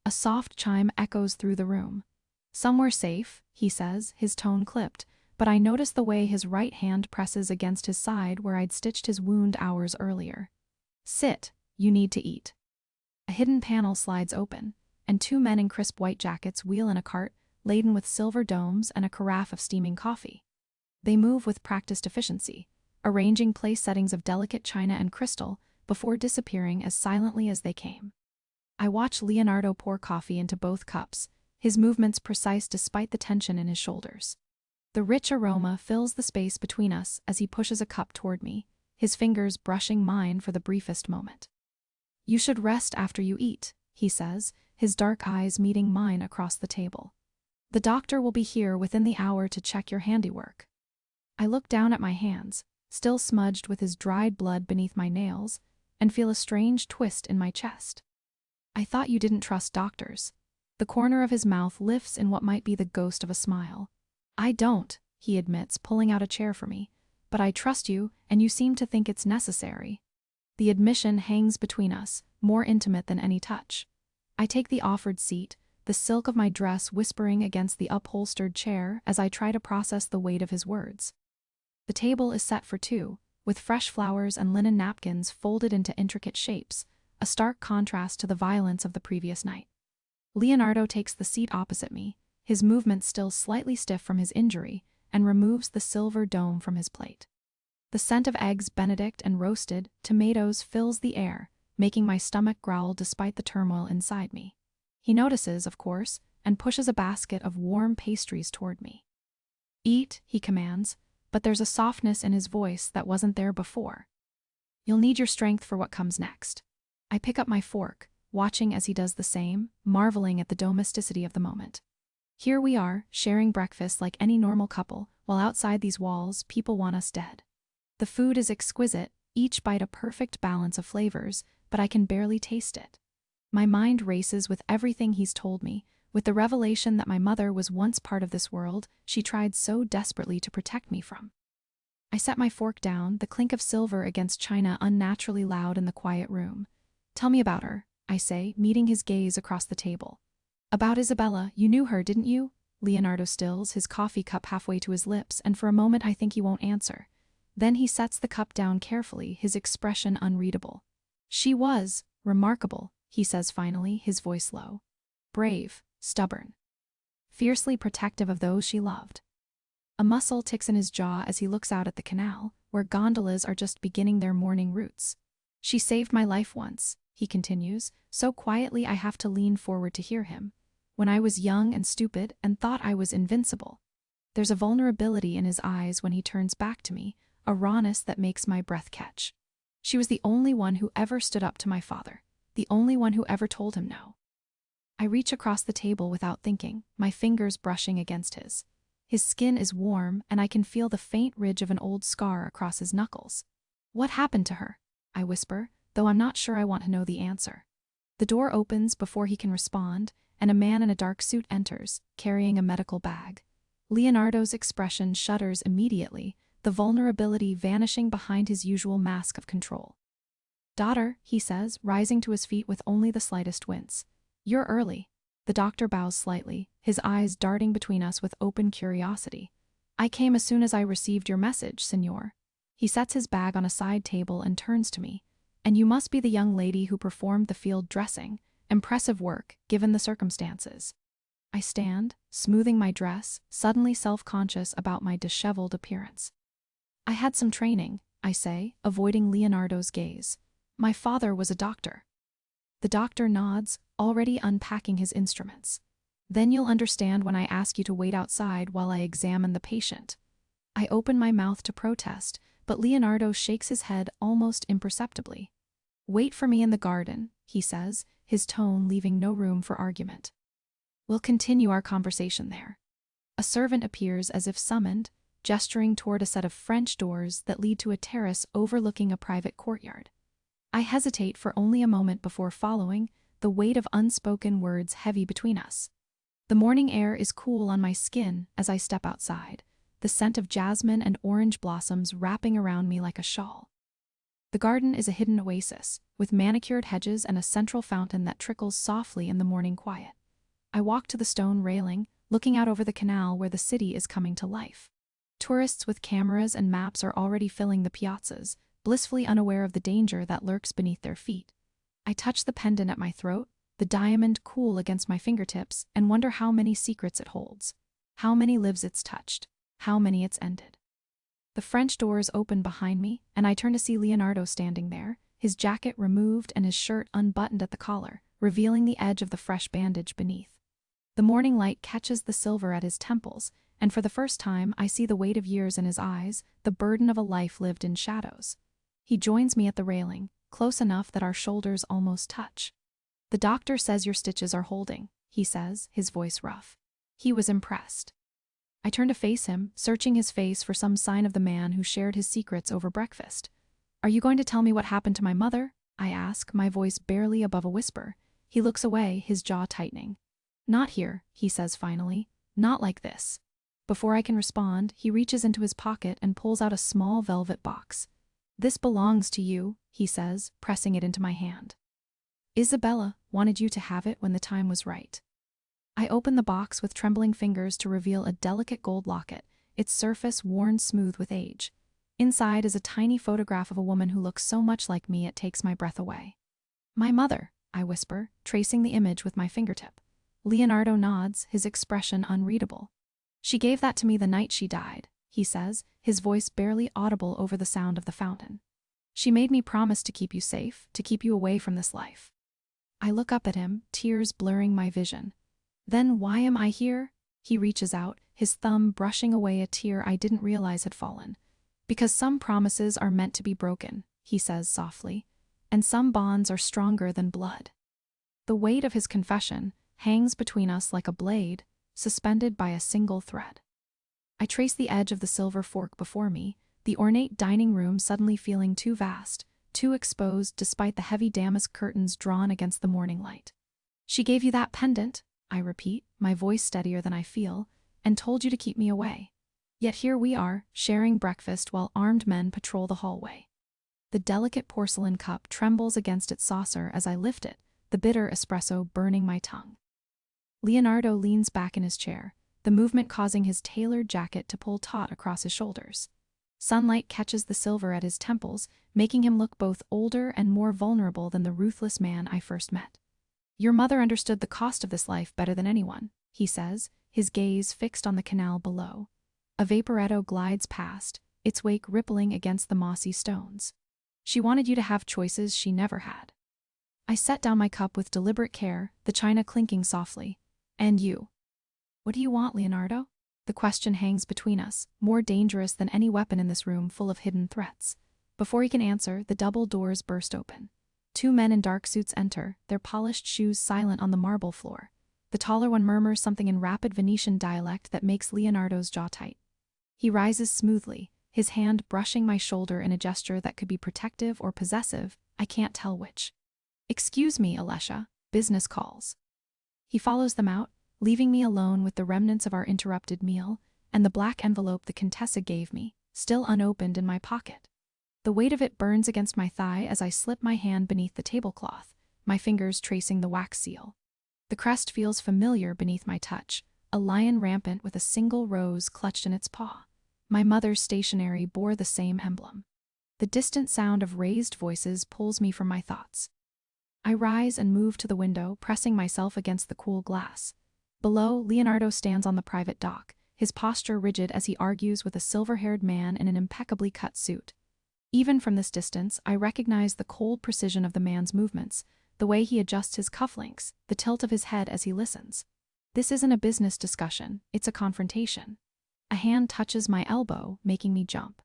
A soft chime echoes through the room. "Somewhere safe," he says, his tone clipped, but I notice the way his right hand presses against his side where I'd stitched his wound hours earlier. "Sit, you need to eat." A hidden panel slides open, and two men in crisp white jackets wheel in a cart laden with silver domes and a carafe of steaming coffee. They move with practiced efficiency, arranging place settings of delicate china and crystal before disappearing as silently as they came. I watch Leonardo pour coffee into both cups, his movements precise despite the tension in his shoulders. The rich aroma fills the space between us as he pushes a cup toward me, his fingers brushing mine for the briefest moment. "You should rest after you eat," he says, his dark eyes meeting mine across the table. "The doctor will be here within the hour to check your handiwork." I look down at my hands, still smudged with his dried blood beneath my nails, and feel a strange twist in my chest. "I thought you didn't trust doctors." The corner of his mouth lifts in what might be the ghost of a smile. "I don't," he admits, pulling out a chair for me. "But I trust you, and you seem to think it's necessary." The admission hangs between us, more intimate than any touch. I take the offered seat, the silk of my dress whispering against the upholstered chair as I try to process the weight of his words. The table is set for two, with fresh flowers and linen napkins folded into intricate shapes, a stark contrast to the violence of the previous night. Leonardo takes the seat opposite me, his movements still slightly stiff from his injury, and removes the silver dome from his plate. The scent of eggs Benedict and roasted tomatoes fills the air, making my stomach growl despite the turmoil inside me. He notices, of course, and pushes a basket of warm pastries toward me. "Eat," he commands, but there's a softness in his voice that wasn't there before. "You'll need your strength for what comes next." I pick up my fork, watching as he does the same, marveling at the domesticity of the moment. Here we are, sharing breakfast like any normal couple, while outside these walls, people want us dead. The food is exquisite, each bite a perfect balance of flavors, but I can barely taste it. My mind races with everything he's told me, with the revelation that my mother was once part of this world she tried so desperately to protect me from. I set my fork down, the clink of silver against china unnaturally loud in the quiet room. "Tell me about her," I say, meeting his gaze across the table. "About Isabella, you knew her, didn't you?" Leonardo stills, his coffee cup halfway to his lips, and for a moment I think he won't answer. Then he sets the cup down carefully, his expression unreadable. "She was remarkable," he says finally, his voice low. "Brave, stubborn, fiercely protective of those she loved." A muscle ticks in his jaw as he looks out at the canal, where gondolas are just beginning their morning routes. "She saved my life once," he continues, so quietly I have to lean forward to hear him, "when I was young and stupid and thought I was invincible." There's a vulnerability in his eyes when he turns back to me, a rawness that makes my breath catch. "She was the only one who ever stood up to my father, the only one who ever told him no." I reach across the table without thinking, my fingers brushing against his. His skin is warm, and I can feel the faint ridge of an old scar across his knuckles. "What happened to her?" I whisper, though I'm not sure I want to know the answer. The door opens before he can respond, and a man in a dark suit enters, carrying a medical bag. Leonardo's expression shudders immediately, the vulnerability vanishing behind his usual mask of control. "Daughter," he says, rising to his feet with only the slightest wince. "You're early." The doctor bows slightly, his eyes darting between us with open curiosity. "I came as soon as I received your message, senor." He sets his bag on a side table and turns to me. "And you must be the young lady who performed the field dressing. Impressive work, given the circumstances." I stand, smoothing my dress, suddenly self-conscious about my disheveled appearance. "I had some training," I say, avoiding Leonardo's gaze. "My father was a doctor." The doctor nods, already unpacking his instruments. "Then you'll understand when I ask you to wait outside while I examine the patient." I open my mouth to protest, but Leonardo shakes his head almost imperceptibly. "Wait for me in the garden," he says, his tone leaving no room for argument. "We'll continue our conversation there." A servant appears as if summoned, gesturing toward a set of French doors that lead to a terrace overlooking a private courtyard. I hesitate for only a moment before following, the weight of unspoken words heavy between us. The morning air is cool on my skin as I step outside, the scent of jasmine and orange blossoms wrapping around me like a shawl. The garden is a hidden oasis, with manicured hedges and a central fountain that trickles softly in the morning quiet. I walk to the stone railing, looking out over the canal where the city is coming to life. Tourists with cameras and maps are already filling the piazzas, blissfully unaware of the danger that lurks beneath their feet. I touch the pendant at my throat, the diamond cool against my fingertips, and wonder how many secrets it holds. How many lives it's touched. How many it's ended. The French doors open behind me, and I turn to see Leonardo standing there, his jacket removed and his shirt unbuttoned at the collar, revealing the edge of the fresh bandage beneath. The morning light catches the silver at his temples, and for the first time I see the weight of years in his eyes, the burden of a life lived in shadows. He joins me at the railing, close enough that our shoulders almost touch. "The doctor says your stitches are holding," he says, his voice rough. He was impressed. I turn to face him, searching his face for some sign of the man who shared his secrets over breakfast. "Are you going to tell me what happened to my mother?" I ask, my voice barely above a whisper. He looks away, his jaw tightening. "Not here," he says finally. "Not like this." Before I can respond, he reaches into his pocket and pulls out a small velvet box. "This belongs to you," he says, pressing it into my hand. "Isabella wanted you to have it when the time was right." I open the box with trembling fingers to reveal a delicate gold locket, its surface worn smooth with age. Inside is a tiny photograph of a woman who looks so much like me it takes my breath away. "My mother," I whisper, tracing the image with my fingertip. Leonardo nods, his expression unreadable. "She gave that to me the night she died," he says, his voice barely audible over the sound of the fountain. "She made me promise to keep you safe, to keep you away from this life." I look up at him, tears blurring my vision. "Then why am I here?" He reaches out, his thumb brushing away a tear I didn't realize had fallen. "Because some promises are meant to be broken," he says softly, "and some bonds are stronger than blood." The weight of his confession hangs between us like a blade, suspended by a single thread. I trace the edge of the silver fork before me, the ornate dining room suddenly feeling too vast, too exposed despite the heavy damask curtains drawn against the morning light. "She gave you that pendant," I repeat, my voice steadier than I feel, "and told you to keep me away. Yet here we are, sharing breakfast while armed men patrol the hallway." The delicate porcelain cup trembles against its saucer as I lift it, the bitter espresso burning my tongue. Leonardo leans back in his chair, the movement causing his tailored jacket to pull taut across his shoulders. Sunlight catches the silver at his temples, making him look both older and more vulnerable than the ruthless man I first met. "Your mother understood the cost of this life better than anyone," he says, his gaze fixed on the canal below. A vaporetto glides past, its wake rippling against the mossy stones. "She wanted you to have choices she never had." I set down my cup with deliberate care, the china clinking softly. "And you? What do you want, Leonardo?" The question hangs between us, more dangerous than any weapon in this room full of hidden threats. Before he can answer, the double doors burst open. Two men in dark suits enter, their polished shoes silent on the marble floor. The taller one murmurs something in rapid Venetian dialect that makes Leonardo's jaw tight. He rises smoothly, his hand brushing my shoulder in a gesture that could be protective or possessive, I can't tell which. "Excuse me, Alessia, business calls." He follows them out, leaving me alone with the remnants of our interrupted meal, and the black envelope the Contessa gave me, still unopened in my pocket. The weight of it burns against my thigh as I slip my hand beneath the tablecloth, my fingers tracing the wax seal. The crest feels familiar beneath my touch, a lion rampant with a single rose clutched in its paw. My mother's stationery bore the same emblem. The distant sound of raised voices pulls me from my thoughts. I rise and move to the window, pressing myself against the cool glass. Below, Leonardo stands on the private dock, his posture rigid as he argues with a silver-haired man in an impeccably cut suit. Even from this distance, I recognize the cold precision of the man's movements, the way he adjusts his cufflinks, the tilt of his head as he listens. This isn't a business discussion, it's a confrontation. A hand touches my elbow, making me jump.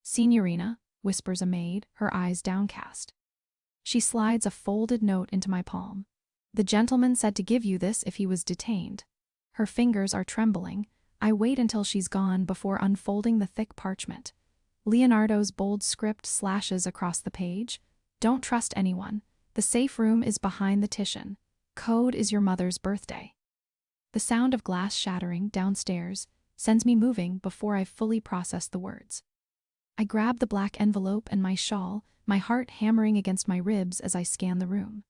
"Signorina," whispers a maid, her eyes downcast. She slides a folded note into my palm. "The gentleman said to give you this if he was detained." Her fingers are trembling. I wait until she's gone before unfolding the thick parchment. Leonardo's bold script slashes across the page. "Don't trust anyone. The safe room is behind the Titian. Code is your mother's birthday." The sound of glass shattering downstairs sends me moving before I've fully processed the words. I grab the black envelope and my shawl, my heart hammering against my ribs as I scan the room.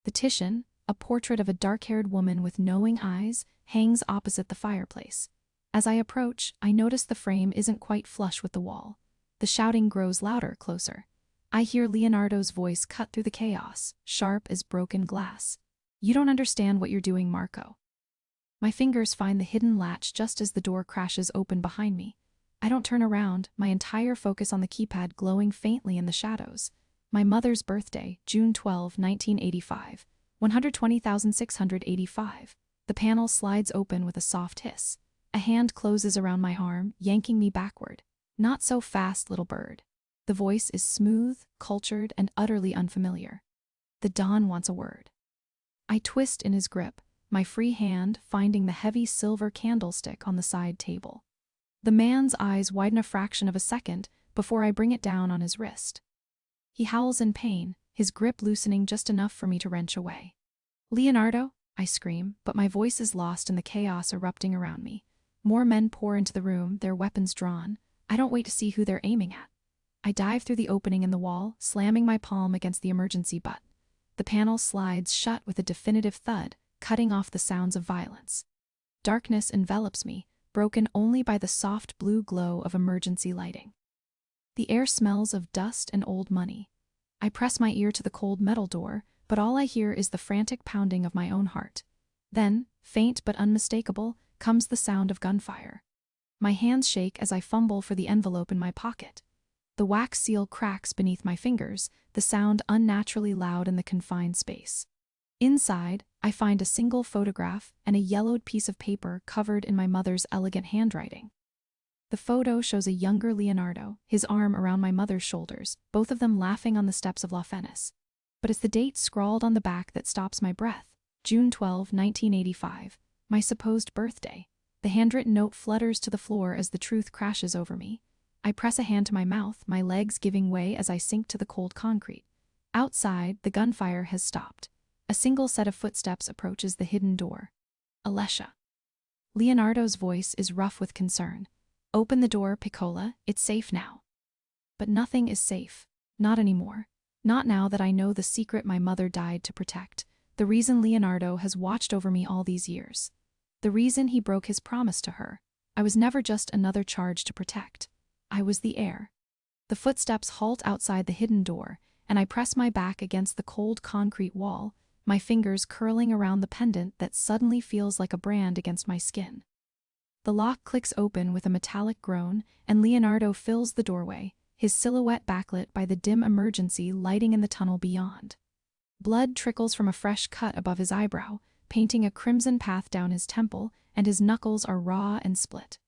The Titian, a portrait of a dark-haired woman with knowing eyes, hangs opposite the fireplace. As I approach, I notice the frame isn't quite flush with the wall. The shouting grows louder, closer. I hear Leonardo's voice cut through the chaos, sharp as broken glass. "You don't understand what you're doing, Marco." My fingers find the hidden latch just as the door crashes open behind me. I don't turn around, my entire focus on the keypad glowing faintly in the shadows. My mother's birthday, June 12, 1985. 120,685. The panel slides open with a soft hiss. A hand closes around my arm, yanking me backward. Not so fast, little bird. The voice is smooth, cultured, and utterly unfamiliar. The Don wants a word. I twist in his grip, my free hand finding the heavy silver candlestick on the side table. The man's eyes widen a fraction of a second before I bring it down on his wrist. He howls in pain, his grip loosening just enough for me to wrench away. "Leonardo," I scream, but my voice is lost in the chaos erupting around me. More men pour into the room, their weapons drawn. I don't wait to see who they're aiming at. I dive through the opening in the wall, slamming my palm against the emergency button. The panel slides shut with a definitive thud, cutting off the sounds of violence. Darkness envelops me, broken only by the soft blue glow of emergency lighting. The air smells of dust and old money. I press my ear to the cold metal door, but all I hear is the frantic pounding of my own heart. Then, faint but unmistakable, comes the sound of gunfire. My hands shake as I fumble for the envelope in my pocket. The wax seal cracks beneath my fingers, the sound unnaturally loud in the confined space. Inside, I find a single photograph and a yellowed piece of paper covered in my mother's elegant handwriting. The photo shows a younger Leonardo, his arm around my mother's shoulders, both of them laughing on the steps of La Fenice. But it's the date scrawled on the back that stops my breath. June 12, 1985, my supposed birthday. The handwritten note flutters to the floor as the truth crashes over me. I press a hand to my mouth, my legs giving way as I sink to the cold concrete. Outside, the gunfire has stopped. A single set of footsteps approaches the hidden door. Alessia. Leonardo's voice is rough with concern. "Open the door, Piccola, it's safe now." But nothing is safe. Not anymore. Not now that I know the secret my mother died to protect. The reason Leonardo has watched over me all these years. The reason he broke his promise to her. I was never just another charge to protect. I was the heir. The footsteps halt outside the hidden door, and I press my back against the cold concrete wall, my fingers curling around the pendant that suddenly feels like a brand against my skin. The lock clicks open with a metallic groan, and Leonardo fills the doorway, his silhouette backlit by the dim emergency lighting in the tunnel beyond. Blood trickles from a fresh cut above his eyebrow, painting a crimson path down his temple, and his knuckles are raw and split.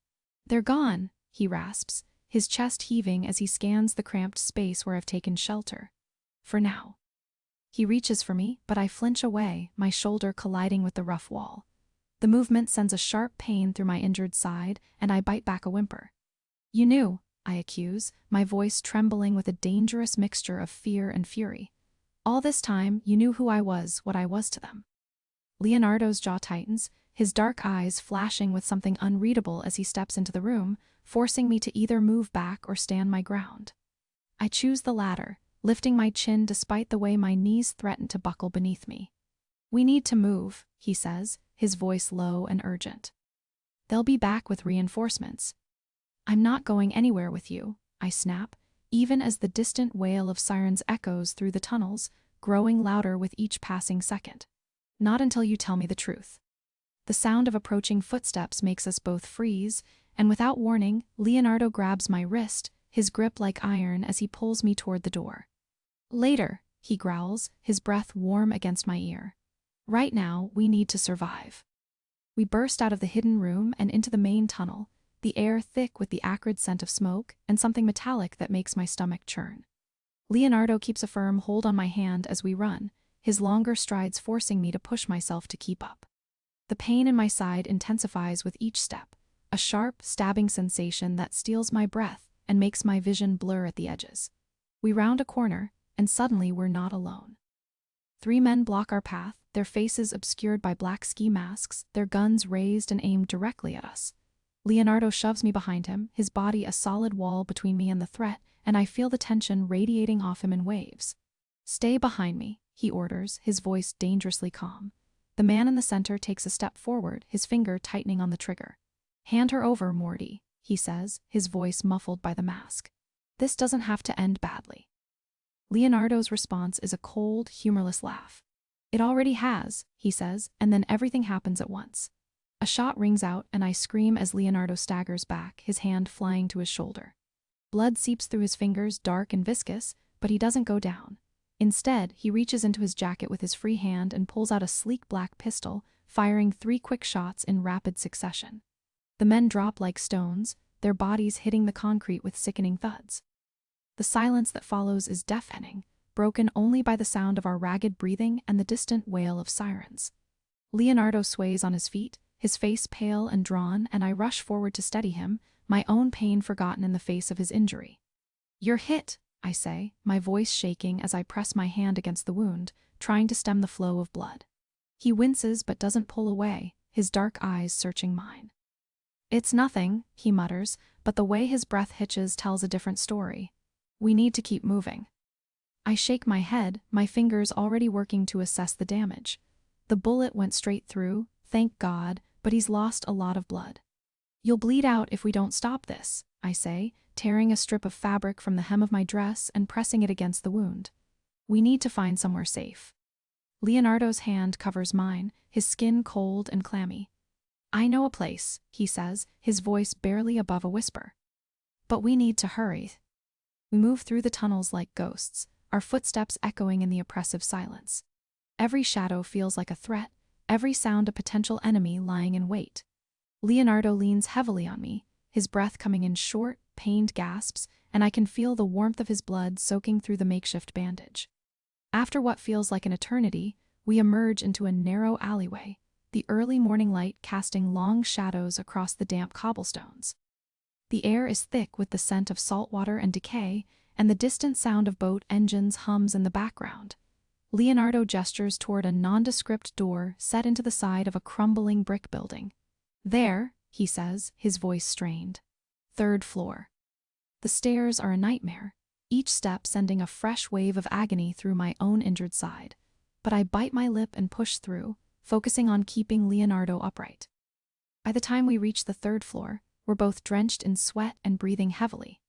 "They're gone," he rasps, his chest heaving as he scans the cramped space where I've taken shelter. "For now." He reaches for me, but I flinch away, my shoulder colliding with the rough wall. The movement sends a sharp pain through my injured side, and I bite back a whimper. "You knew," I accuse, my voice trembling with a dangerous mixture of fear and fury. "All this time, you knew who I was, what I was to them." Leonardo's jaw tightens, his dark eyes flashing with something unreadable as he steps into the room, forcing me to either move back or stand my ground. I choose the latter, lifting my chin despite the way my knees threaten to buckle beneath me. "We need to move," he says, his voice low and urgent. "They'll be back with reinforcements." "I'm not going anywhere with you," I snap, even as the distant wail of sirens echoes through the tunnels, growing louder with each passing second. "Not until you tell me the truth." The sound of approaching footsteps makes us both freeze, and without warning, Leonardo grabs my wrist, his grip like iron as he pulls me toward the door. "Later," he growls, his breath warm against my ear. "Right now, we need to survive." We burst out of the hidden room and into the main tunnel, the air thick with the acrid scent of smoke and something metallic that makes my stomach churn. Leonardo keeps a firm hold on my hand as we run, his longer strides forcing me to push myself to keep up. The pain in my side intensifies with each step, a sharp, stabbing sensation that steals my breath and makes my vision blur at the edges. We round a corner, and suddenly we're not alone. 3 men block our path, their faces obscured by black ski masks, their guns raised and aimed directly at us. Leonardo shoves me behind him, his body a solid wall between me and the threat, and I feel the tension radiating off him in waves. "Stay behind me," he orders, his voice dangerously calm. The man in the center takes a step forward, his finger tightening on the trigger. "Hand her over, Morty," he says, his voice muffled by the mask. "This doesn't have to end badly." Leonardo's response is a cold, humorless laugh. "It already has," he says, and then everything happens at once. A shot rings out and I scream as Leonardo staggers back, his hand flying to his shoulder. Blood seeps through his fingers, dark and viscous, but he doesn't go down. Instead, he reaches into his jacket with his free hand and pulls out a sleek black pistol, firing 3 quick shots in rapid succession. The men drop like stones, their bodies hitting the concrete with sickening thuds. The silence that follows is deafening, broken only by the sound of our ragged breathing and the distant wail of sirens. Leonardo sways on his feet, his face pale and drawn, and I rush forward to steady him, my own pain forgotten in the face of his injury. "You're hit," I say, my voice shaking as I press my hand against the wound, trying to stem the flow of blood. He winces but doesn't pull away, his dark eyes searching mine. "It's nothing," he mutters, but the way his breath hitches tells a different story. "We need to keep moving." I shake my head, my fingers already working to assess the damage. The bullet went straight through, thank God, but he's lost a lot of blood. "You'll bleed out if we don't stop this," I say, tearing a strip of fabric from the hem of my dress and pressing it against the wound. "We need to find somewhere safe." Leonardo's hand covers mine, his skin cold and clammy. "I know a place," he says, his voice barely above a whisper. "But we need to hurry." We move through the tunnels like ghosts, our footsteps echoing in the oppressive silence. Every shadow feels like a threat, every sound a potential enemy lying in wait. Leonardo leans heavily on me, his breath coming in short, pained gasps, and I can feel the warmth of his blood soaking through the makeshift bandage. After what feels like an eternity, we emerge into a narrow alleyway, the early morning light casting long shadows across the damp cobblestones. The air is thick with the scent of salt water and decay, and the distant sound of boat engines hums in the background. Leonardo gestures toward a nondescript door set into the side of a crumbling brick building. "There," he says, his voice strained. "3rd floor." The stairs are a nightmare, each step sending a fresh wave of agony through my own injured side. But I bite my lip and push through, focusing on keeping Leonardo upright. By the time we reach the 3rd floor, we're both drenched in sweat and breathing heavily.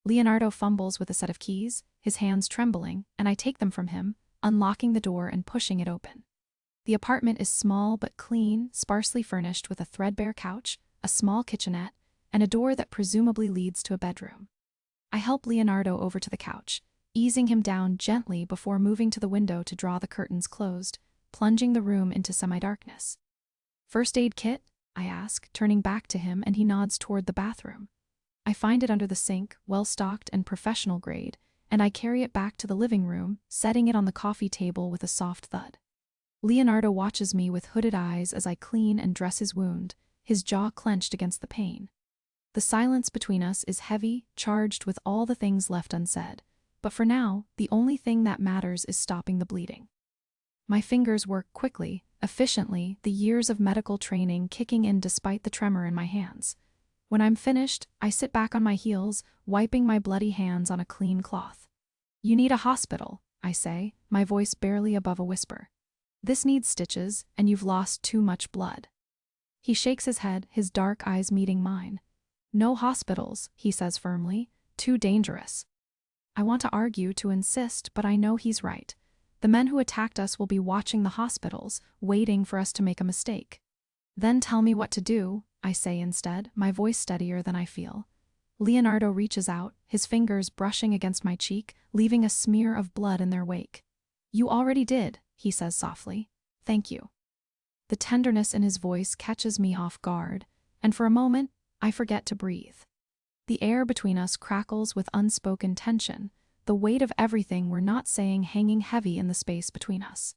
Leonardo fumbles with a set of keys, his hands trembling, and I take them from him, unlocking the door and pushing it open. The apartment is small but clean, sparsely furnished with a threadbare couch, a small kitchenette, and a door that presumably leads to a bedroom. I help Leonardo over to the couch, easing him down gently before moving to the window to draw the curtains closed, plunging the room into semi-darkness. "First aid kit?" I ask, turning back to him, and he nods toward the bathroom. I find it under the sink, well-stocked and professional grade, and I carry it back to the living room, setting it on the coffee table with a soft thud. Leonardo watches me with hooded eyes as I clean and dress his wound, his jaw clenched against the pain. The silence between us is heavy, charged with all the things left unsaid, but for now, the only thing that matters is stopping the bleeding. My fingers work quickly, efficiently, the years of medical training kicking in despite the tremor in my hands. When I'm finished, I sit back on my heels, wiping my bloody hands on a clean cloth. "You need a hospital," I say, my voice barely above a whisper. "This needs stitches, and you've lost too much blood." He shakes his head, his dark eyes meeting mine. "No hospitals," he says firmly, "too dangerous." I want to argue, to insist, but I know he's right. The men who attacked us will be watching the hospitals, waiting for us to make a mistake. "Then tell me what to do," I say instead, my voice steadier than I feel. Leonardo reaches out, his fingers brushing against my cheek, leaving a smear of blood in their wake. "You already did," he says softly. "Thank you." The tenderness in his voice catches me off guard, and for a moment, I forget to breathe. The air between us crackles with unspoken tension, the weight of everything we're not saying hanging heavy in the space between us.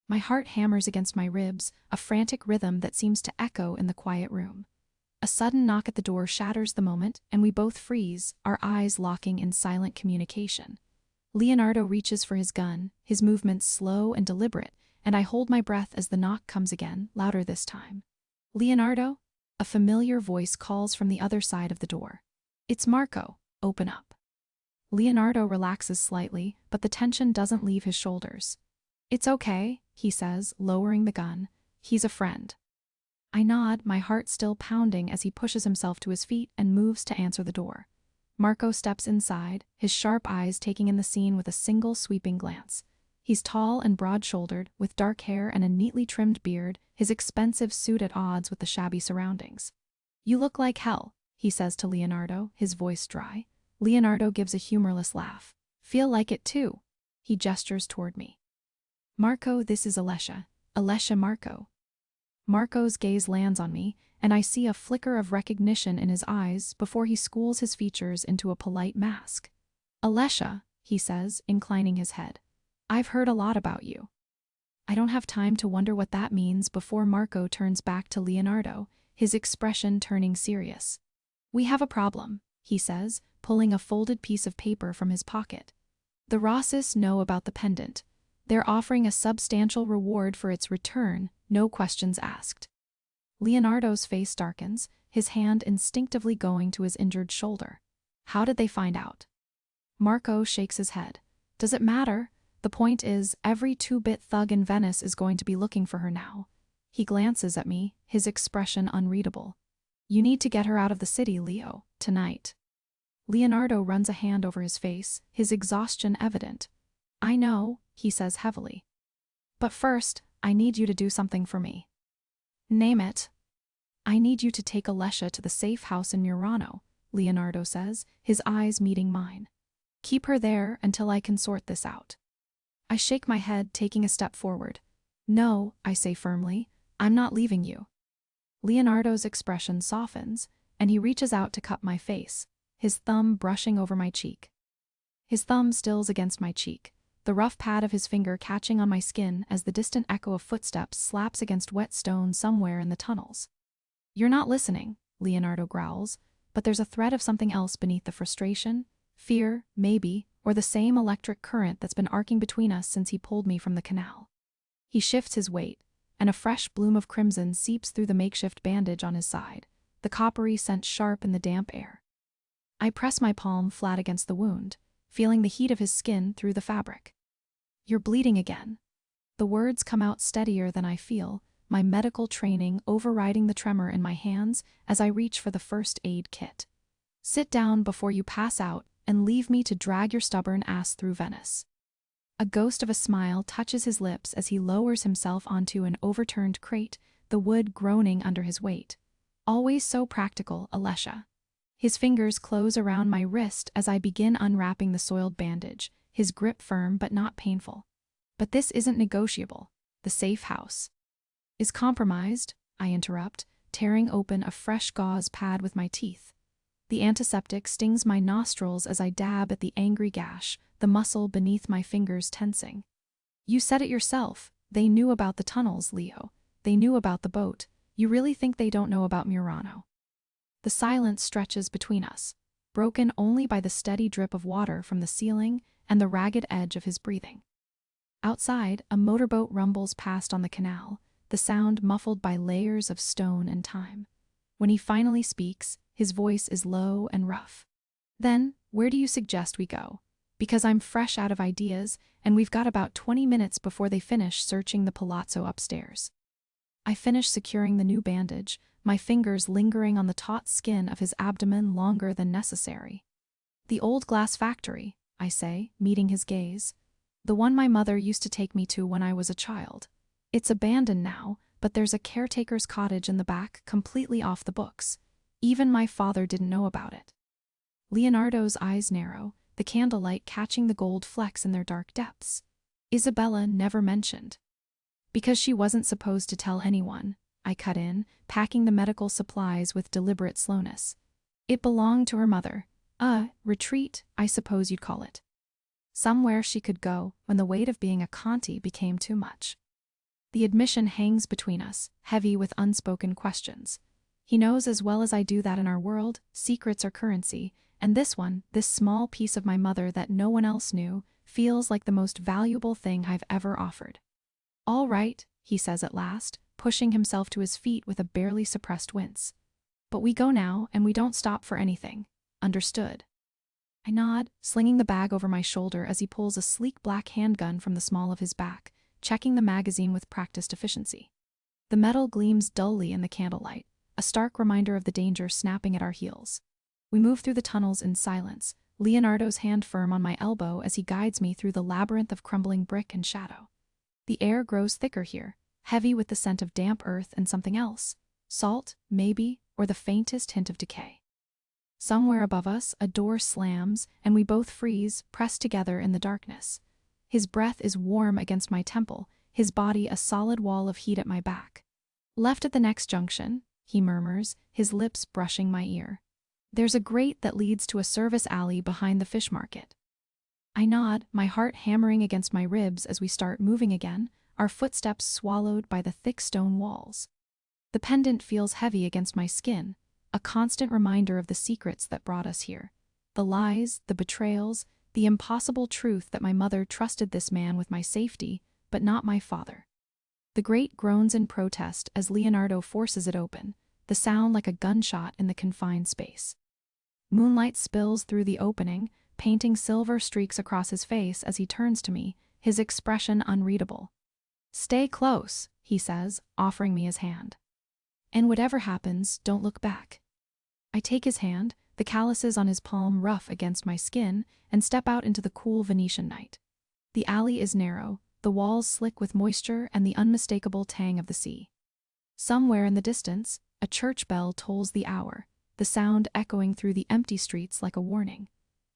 My heart hammers against my ribs, a frantic rhythm that seems to echo in the quiet room. A sudden knock at the door shatters the moment, and we both freeze, our eyes locking in silent communication. Leonardo reaches for his gun, his movements slow and deliberate, and I hold my breath as the knock comes again, louder this time. "Leonardo?" A familiar voice calls from the other side of the door. "It's Marco. Open up." Leonardo relaxes slightly, but the tension doesn't leave his shoulders. "It's okay," he says, lowering the gun. "He's a friend." I nod, my heart still pounding as he pushes himself to his feet and moves to answer the door. Marco steps inside, his sharp eyes taking in the scene with a single sweeping glance. He's tall and broad-shouldered, with dark hair and a neatly trimmed beard, his expensive suit at odds with the shabby surroundings. "You look like hell," he says to Leonardo, his voice dry. Leonardo gives a humorless laugh. Feel like it too. He gestures toward me. Marco, this is Alessia. Alessia Marco. Marco's gaze lands on me, and I see a flicker of recognition in his eyes before he schools his features into a polite mask. Alessia, he says, inclining his head. I've heard a lot about you. I don't have time to wonder what that means before Marco turns back to Leonardo, his expression turning serious. We have a problem, he says, pulling a folded piece of paper from his pocket. The Rosses know about the pendant. They're offering a substantial reward for its return, no questions asked. Leonardo's face darkens, his hand instinctively going to his injured shoulder. How did they find out? Marco shakes his head. Does it matter? The point is, every two-bit thug in Venice is going to be looking for her now. He glances at me, his expression unreadable. You need to get her out of the city, Leo, tonight. Leonardo runs a hand over his face, his exhaustion evident. I know, he says heavily. But first, I need you to do something for me. Name it. I need you to take Alessia to the safe house in Murano, Leonardo says, his eyes meeting mine. Keep her there until I can sort this out. I shake my head, taking a step forward. No, I say firmly, I'm not leaving you. Leonardo's expression softens, and he reaches out to cup my face, his thumb brushing over my cheek. His thumb stills against my cheek, the rough pad of his finger catching on my skin as the distant echo of footsteps slaps against wet stone somewhere in the tunnels. You're not listening, Leonardo growls, but there's a thread of something else beneath the frustration, fear, maybe, or the same electric current that's been arcing between us since he pulled me from the canal. He shifts his weight, and a fresh bloom of crimson seeps through the makeshift bandage on his side, the coppery scent sharp in the damp air. I press my palm flat against the wound, feeling the heat of his skin through the fabric. You're bleeding again. The words come out steadier than I feel, my medical training overriding the tremor in my hands as I reach for the first aid kit. Sit down before you pass out and leave me to drag your stubborn ass through Venice. A ghost of a smile touches his lips as he lowers himself onto an overturned crate, the wood groaning under his weight. Always so practical, Alessia. His fingers close around my wrist as I begin unwrapping the soiled bandage, his grip firm but not painful. But this isn't negotiable. The safe house is compromised, I interrupt, tearing open a fresh gauze pad with my teeth. The antiseptic stings my nostrils as I dab at the angry gash, the muscle beneath my fingers tensing. You said it yourself. They knew about the tunnels, Leo. They knew about the boat. You really think they don't know about Murano? The silence stretches between us, broken only by the steady drip of water from the ceiling and the ragged edge of his breathing. Outside, a motorboat rumbles past on the canal, the sound muffled by layers of stone and time. When he finally speaks, his voice is low and rough. Then, where do you suggest we go? Because I'm fresh out of ideas, and we've got about 20 minutes before they finish searching the palazzo upstairs. I finish securing the new bandage, my fingers lingering on the taut skin of his abdomen longer than necessary. The old glass factory, I say, meeting his gaze. The one my mother used to take me to when I was a child. It's abandoned now, but there's a caretaker's cottage in the back completely off the books. Even my father didn't know about it. Leonardo's eyes narrow, the candlelight catching the gold flecks in their dark depths. Isabella never mentioned. Because she wasn't supposed to tell anyone, I cut in, packing the medical supplies with deliberate slowness. It belonged to her mother. A retreat, I suppose you'd call it. Somewhere she could go when the weight of being a Conti became too much. The admission hangs between us, heavy with unspoken questions. He knows as well as I do that in our world, secrets are currency, and this one, this small piece of my mother that no one else knew, feels like the most valuable thing I've ever offered. All right, he says at last, pushing himself to his feet with a barely suppressed wince. But we go now, and we don't stop for anything. Understood. I nod, slinging the bag over my shoulder as he pulls a sleek black handgun from the small of his back, checking the magazine with practiced efficiency. The metal gleams dully in the candlelight, a stark reminder of the danger snapping at our heels. We move through the tunnels in silence, Leonardo's hand firm on my elbow as he guides me through the labyrinth of crumbling brick and shadow. The air grows thicker here, heavy with the scent of damp earth and something else. Salt, maybe, or the faintest hint of decay. Somewhere above us, a door slams, and we both freeze, pressed together in the darkness. His breath is warm against my temple, his body a solid wall of heat at my back. "Left at the next junction," he murmurs, his lips brushing my ear. "There's a grate that leads to a service alley behind the fish market." I nod, my heart hammering against my ribs as we start moving again, our footsteps swallowed by the thick stone walls. The pendant feels heavy against my skin, a constant reminder of the secrets that brought us here. The lies, the betrayals, the impossible truth that my mother trusted this man with my safety, but not my father. The grate groans in protest as Leonardo forces it open, the sound like a gunshot in the confined space. Moonlight spills through the opening, painting silver streaks across his face as he turns to me, his expression unreadable. "Stay close," he says, offering me his hand. "And whatever happens, don't look back." I take his hand, the calluses on his palm rough against my skin, and step out into the cool Venetian night. The alley is narrow, the walls slick with moisture and the unmistakable tang of the sea. Somewhere in the distance, a church bell tolls the hour, the sound echoing through the empty streets like a warning.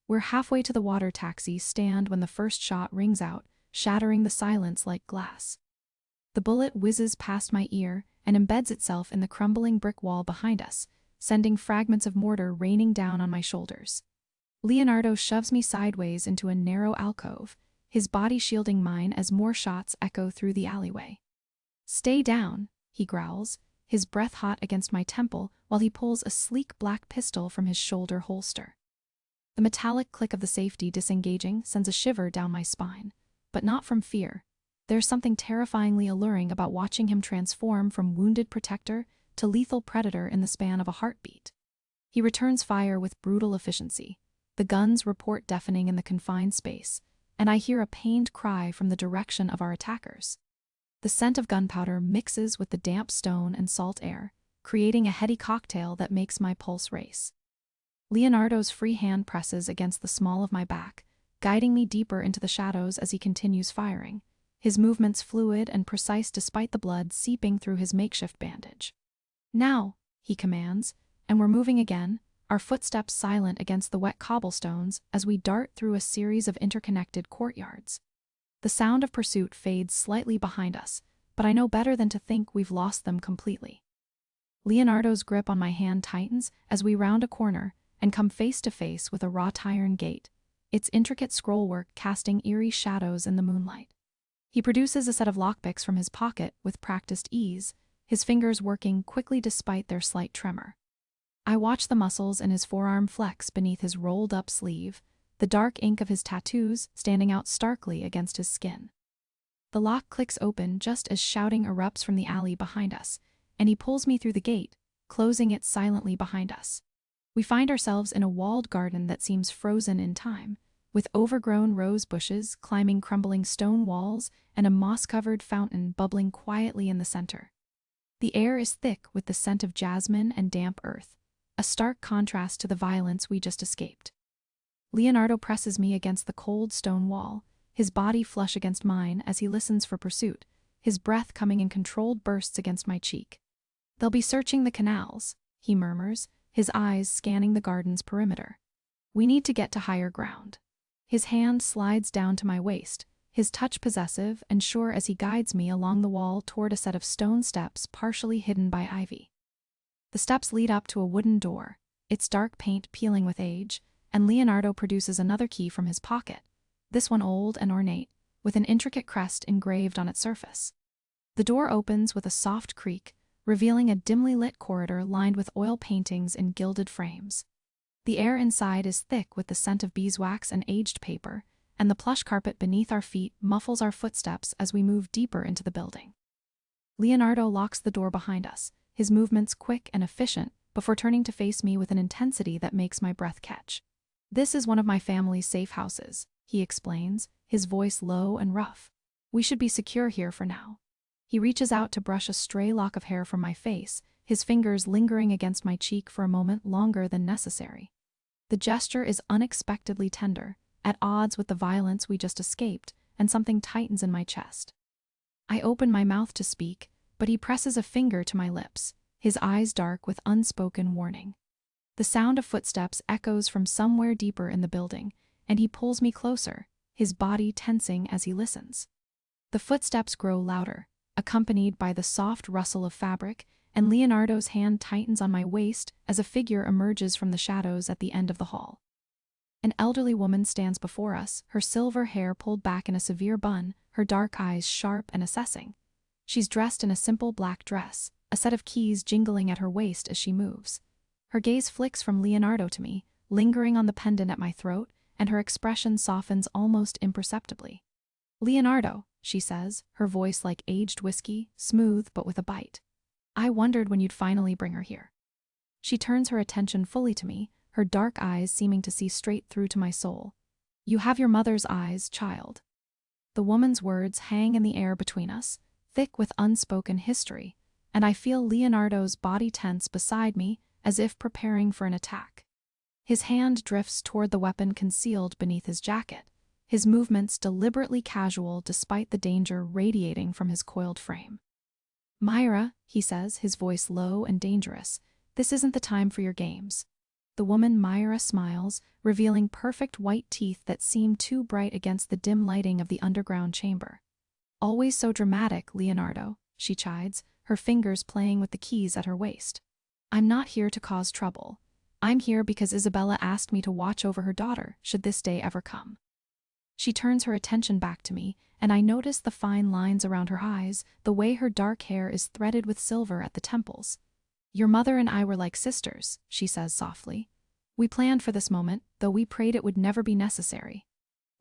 We're halfway to the water taxi stand when the first shot rings out, shattering the silence like glass. The bullet whizzes past my ear and embeds itself in the crumbling brick wall behind us, sending fragments of mortar raining down on my shoulders. Leonardo shoves me sideways into a narrow alcove, his body shielding mine as more shots echo through the alleyway. "Stay down," he growls, his breath hot against my temple while he pulls a sleek black pistol from his shoulder holster. The metallic click of the safety disengaging sends a shiver down my spine, but not from fear. There's something terrifyingly alluring about watching him transform from wounded protector to lethal predator in the span of a heartbeat. He returns fire with brutal efficiency. The guns report deafening in the confined space, and I hear a pained cry from the direction of our attackers. The scent of gunpowder mixes with the damp stone and salt air, creating a heady cocktail that makes my pulse race. Leonardo's free hand presses against the small of my back, guiding me deeper into the shadows as he continues firing, his movements fluid and precise despite the blood seeping through his makeshift bandage. "Now," he commands, and we're moving again, our footsteps silent against the wet cobblestones as we dart through a series of interconnected courtyards. The sound of pursuit fades slightly behind us, but I know better than to think we've lost them completely. Leonardo's grip on my hand tightens as we round a corner and come face to face with a wrought iron gate, its intricate scrollwork casting eerie shadows in the moonlight. He produces a set of lockpicks from his pocket with practiced ease, his fingers working quickly despite their slight tremor. I watch the muscles in his forearm flex beneath his rolled-up sleeve, the dark ink of his tattoos standing out starkly against his skin. The lock clicks open just as shouting erupts from the alley behind us, and he pulls me through the gate, closing it silently behind us. We find ourselves in a walled garden that seems frozen in time, with overgrown rose bushes climbing crumbling stone walls and a moss-covered fountain bubbling quietly in the center. The air is thick with the scent of jasmine and damp earth, a stark contrast to the violence we just escaped. Leonardo presses me against the cold stone wall, his body flush against mine as he listens for pursuit, his breath coming in controlled bursts against my cheek. "They'll be searching the canals," he murmurs, his eyes scanning the garden's perimeter. "We need to get to higher ground." His hand slides down to my waist, his touch possessive and sure as he guides me along the wall toward a set of stone steps partially hidden by ivy. The steps lead up to a wooden door, its dark paint peeling with age, and Leonardo produces another key from his pocket, this one old and ornate, with an intricate crest engraved on its surface. The door opens with a soft creak, revealing a dimly lit corridor lined with oil paintings in gilded frames. The air inside is thick with the scent of beeswax and aged paper, and the plush carpet beneath our feet muffles our footsteps as we move deeper into the building. Leonardo locks the door behind us, his movements quick and efficient, before turning to face me with an intensity that makes my breath catch. "This is one of my family's safe houses," he explains, his voice low and rough. "We should be secure here for now." He reaches out to brush a stray lock of hair from my face, his fingers lingering against my cheek for a moment longer than necessary. The gesture is unexpectedly tender, at odds with the violence we just escaped, and something tightens in my chest. I open my mouth to speak, but he presses a finger to my lips, his eyes dark with unspoken warning. The sound of footsteps echoes from somewhere deeper in the building, and he pulls me closer, his body tensing as he listens. The footsteps grow louder, accompanied by the soft rustle of fabric, and Leonardo's hand tightens on my waist as a figure emerges from the shadows at the end of the hall. An elderly woman stands before us, her silver hair pulled back in a severe bun, her dark eyes sharp and assessing. She's dressed in a simple black dress, a set of keys jingling at her waist as she moves. Her gaze flicks from Leonardo to me, lingering on the pendant at my throat, and her expression softens almost imperceptibly. "Leonardo," she says, her voice like aged whiskey, smooth but with a bite. "I wondered when you'd finally bring her here." She turns her attention fully to me, her dark eyes seeming to see straight through to my soul. "You have your mother's eyes, child." The woman's words hang in the air between us, thick with unspoken history, and I feel Leonardo's body tense beside me as if preparing for an attack. His hand drifts toward the weapon concealed beneath his jacket, his movements deliberately casual despite the danger radiating from his coiled frame. "Myra," he says, his voice low and dangerous, "this isn't the time for your games." The woman Myra smiles, revealing perfect white teeth that seem too bright against the dim lighting of the underground chamber. "Always so dramatic, Leonardo," she chides, her fingers playing with the keys at her waist. "I'm not here to cause trouble. I'm here because Isabella asked me to watch over her daughter, should this day ever come." She turns her attention back to me, and I notice the fine lines around her eyes, the way her dark hair is threaded with silver at the temples. "Your mother and I were like sisters," she says softly. "We planned for this moment, though we prayed it would never be necessary."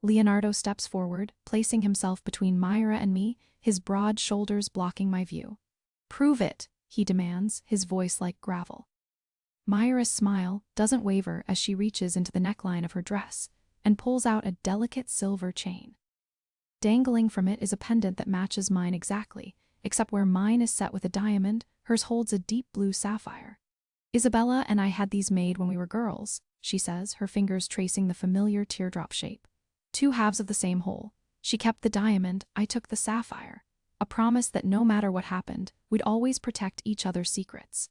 Leonardo steps forward, placing himself between Myra and me, his broad shoulders blocking my view. "Prove it," he demands, his voice like gravel. Myra's smile doesn't waver as she reaches into the neckline of her dress and pulls out a delicate silver chain. Dangling from it is a pendant that matches mine exactly, except where mine is set with a diamond, hers holds a deep blue sapphire. "Isabella and I had these made when we were girls," she says, her fingers tracing the familiar teardrop shape. "Two halves of the same whole. She kept the diamond, I took the sapphire. A promise that no matter what happened, we'd always protect each other's secrets."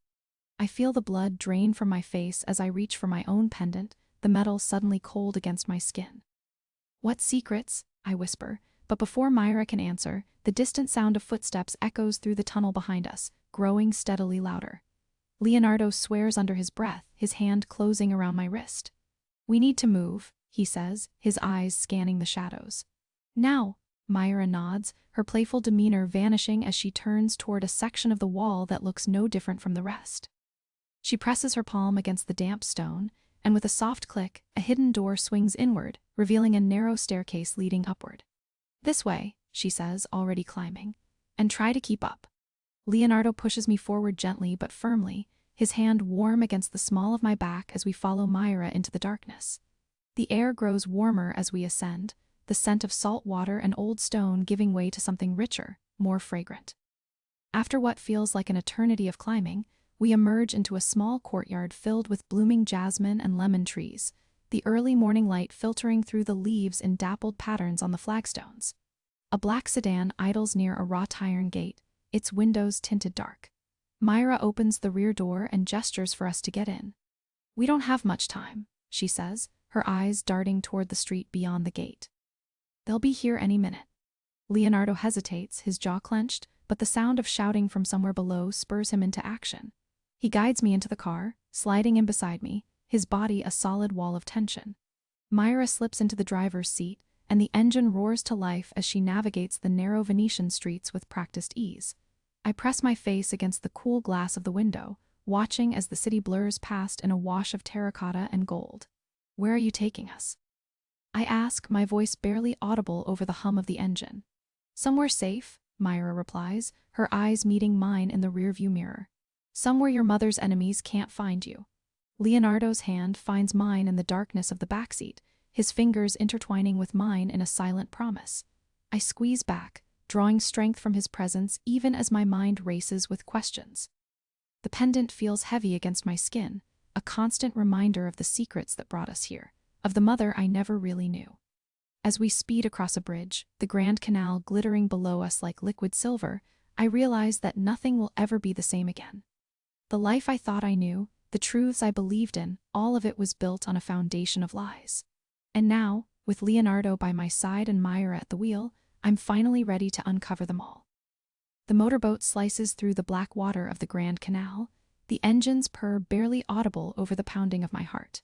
I feel the blood drain from my face as I reach for my own pendant, the metal suddenly cold against my skin. "What secrets?" I whisper, but before Myra can answer, the distant sound of footsteps echoes through the tunnel behind us, growing steadily louder. Leonardo swears under his breath, his hand closing around my wrist. "We need to move," he says, his eyes scanning the shadows. "Now," Myra nods, her playful demeanor vanishing as she turns toward a section of the wall that looks no different from the rest. She presses her palm against the damp stone, and with a soft click, a hidden door swings inward, revealing a narrow staircase leading upward. "This way," she says, already climbing, "and try to keep up." Leonardo pushes me forward gently but firmly, his hand warm against the small of my back as we follow Myra into the darkness. The air grows warmer as we ascend, the scent of salt water and old stone giving way to something richer, more fragrant. After what feels like an eternity of climbing, we emerge into a small courtyard filled with blooming jasmine and lemon trees, the early morning light filtering through the leaves in dappled patterns on the flagstones. A black sedan idles near a wrought iron gate, its windows tinted dark. Myra opens the rear door and gestures for us to get in. "We don't have much time," she says, her eyes darting toward the street beyond the gate. "They'll be here any minute." Leonardo hesitates, his jaw clenched, but the sound of shouting from somewhere below spurs him into action. He guides me into the car, sliding in beside me, his body a solid wall of tension. Myra slips into the driver's seat, and the engine roars to life as she navigates the narrow Venetian streets with practiced ease. I press my face against the cool glass of the window, watching as the city blurs past in a wash of terracotta and gold. "Where are you taking us?" I ask, my voice barely audible over the hum of the engine. "Somewhere safe," Myra replies, her eyes meeting mine in the rearview mirror. "Somewhere your mother's enemies can't find you." Leonardo's hand finds mine in the darkness of the backseat, his fingers intertwining with mine in a silent promise. I squeeze back, drawing strength from his presence even as my mind races with questions. The pendant feels heavy against my skin, a constant reminder of the secrets that brought us here, of the mother I never really knew. As we speed across a bridge, the Grand Canal glittering below us like liquid silver, I realize that nothing will ever be the same again. The life I thought I knew, the The truths I believed in, all of it was built on a foundation of lies. And now, with Leonardo by my side and Myra at the wheel, I'm finally ready to uncover them all. The motorboat slices through the black water of the Grand Canal, the engine's purr barely audible over the pounding of my heart.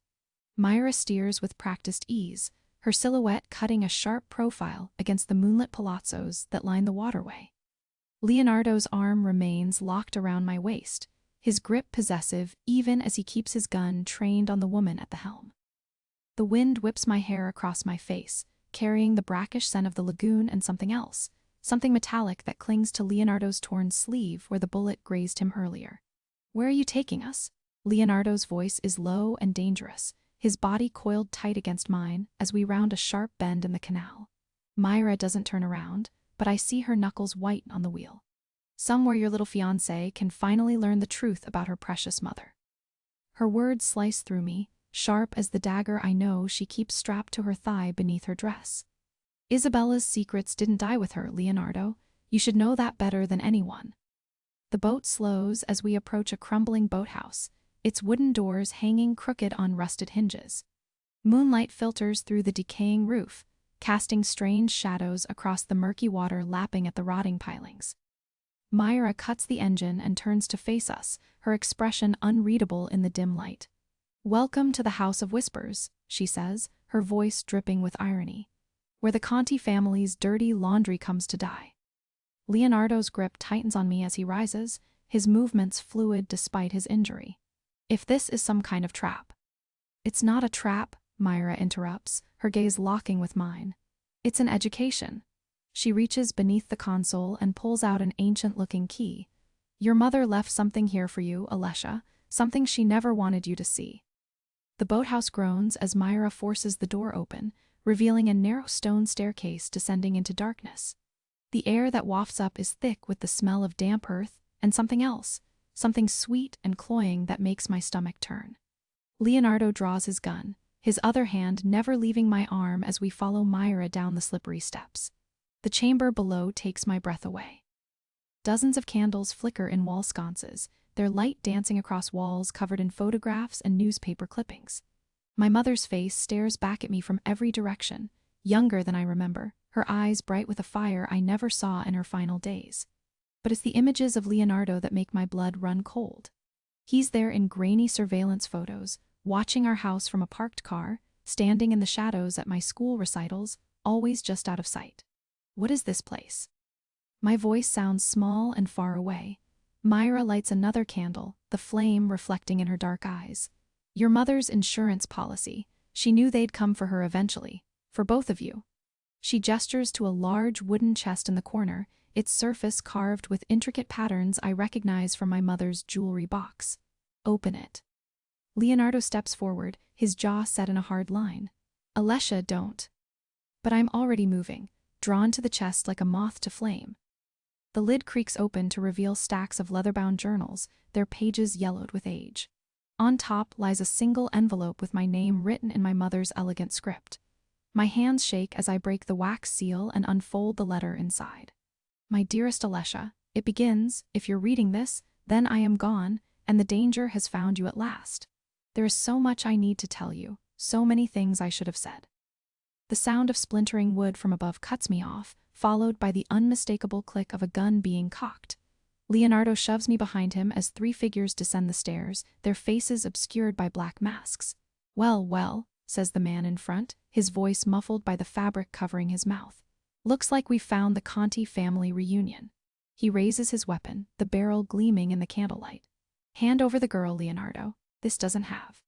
Myra steers with practiced ease, her silhouette cutting a sharp profile against the moonlit palazzos that line the waterway. Leonardo's arm remains locked around my waist, his grip possessive even as he keeps his gun trained on the woman at the helm. The wind whips my hair across my face, carrying the brackish scent of the lagoon and something else, something metallic that clings to Leonardo's torn sleeve where the bullet grazed him earlier. "Where are you taking us?" Leonardo's voice is low and dangerous, his body coiled tight against mine as we round a sharp bend in the canal. Myra doesn't turn around, but I see her knuckles white on the wheel. "Somewhere your little fiancé can finally learn the truth about her precious mother." Her words slice through me, sharp as the dagger I know she keeps strapped to her thigh beneath her dress. "Isabella's secrets didn't die with her, Leonardo. You should know that better than anyone." The boat slows as we approach a crumbling boathouse, its wooden doors hanging crooked on rusted hinges. Moonlight filters through the decaying roof, casting strange shadows across the murky water lapping at the rotting pilings. Myra cuts the engine and turns to face us, her expression unreadable in the dim light. "Welcome to the House of Whispers," she says, her voice dripping with irony, "where the Conti family's dirty laundry comes to die." Leonardo's grip tightens on me as he rises, his movements fluid despite his injury. "If this is some kind of trap." "It's not a trap," Myra interrupts, her gaze locking with mine. "It's an education." She reaches beneath the console and pulls out an ancient-looking key. "Your mother left something here for you, Alessia, something she never wanted you to see." The boathouse groans as Myra forces the door open, revealing a narrow stone staircase descending into darkness. The air that wafts up is thick with the smell of damp earth and something else, something sweet and cloying that makes my stomach turn. Leonardo draws his gun, his other hand never leaving my arm as we follow Myra down the slippery steps. The chamber below takes my breath away. Dozens of candles flicker in wall sconces, their light dancing across walls covered in photographs and newspaper clippings. My mother's face stares back at me from every direction, younger than I remember, her eyes bright with a fire I never saw in her final days. But it's the images of Leonardo that make my blood run cold. He's there in grainy surveillance photos, watching our house from a parked car, standing in the shadows at my school recitals, always just out of sight. What is this place? My voice sounds small and far away. Myra lights another candle, the flame reflecting in her dark eyes. "Your mother's insurance policy. She knew they'd come for her eventually. For both of you." She gestures to a large wooden chest in the corner, its surface carved with intricate patterns I recognize from my mother's jewelry box. "Open it." Leonardo steps forward, his jaw set in a hard line. "Alessia, don't." But I'm already moving, drawn to the chest like a moth to flame. The lid creaks open to reveal stacks of leather-bound journals, their pages yellowed with age. On top lies a single envelope with my name written in my mother's elegant script. My hands shake as I break the wax seal and unfold the letter inside. "My dearest Alessia, it begins, if you're reading this, then I am gone, and the danger has found you at last. There is so much I need to tell you, so many things I should have said." The sound of splintering wood from above cuts me off, followed by the unmistakable click of a gun being cocked. Leonardo shoves me behind him as three figures descend the stairs, their faces obscured by black masks. "Well, well," says the man in front, his voice muffled by the fabric covering his mouth. "Looks like we've found the Conti family reunion." He raises his weapon, the barrel gleaming in the candlelight. "Hand over the girl, Leonardo. This doesn't have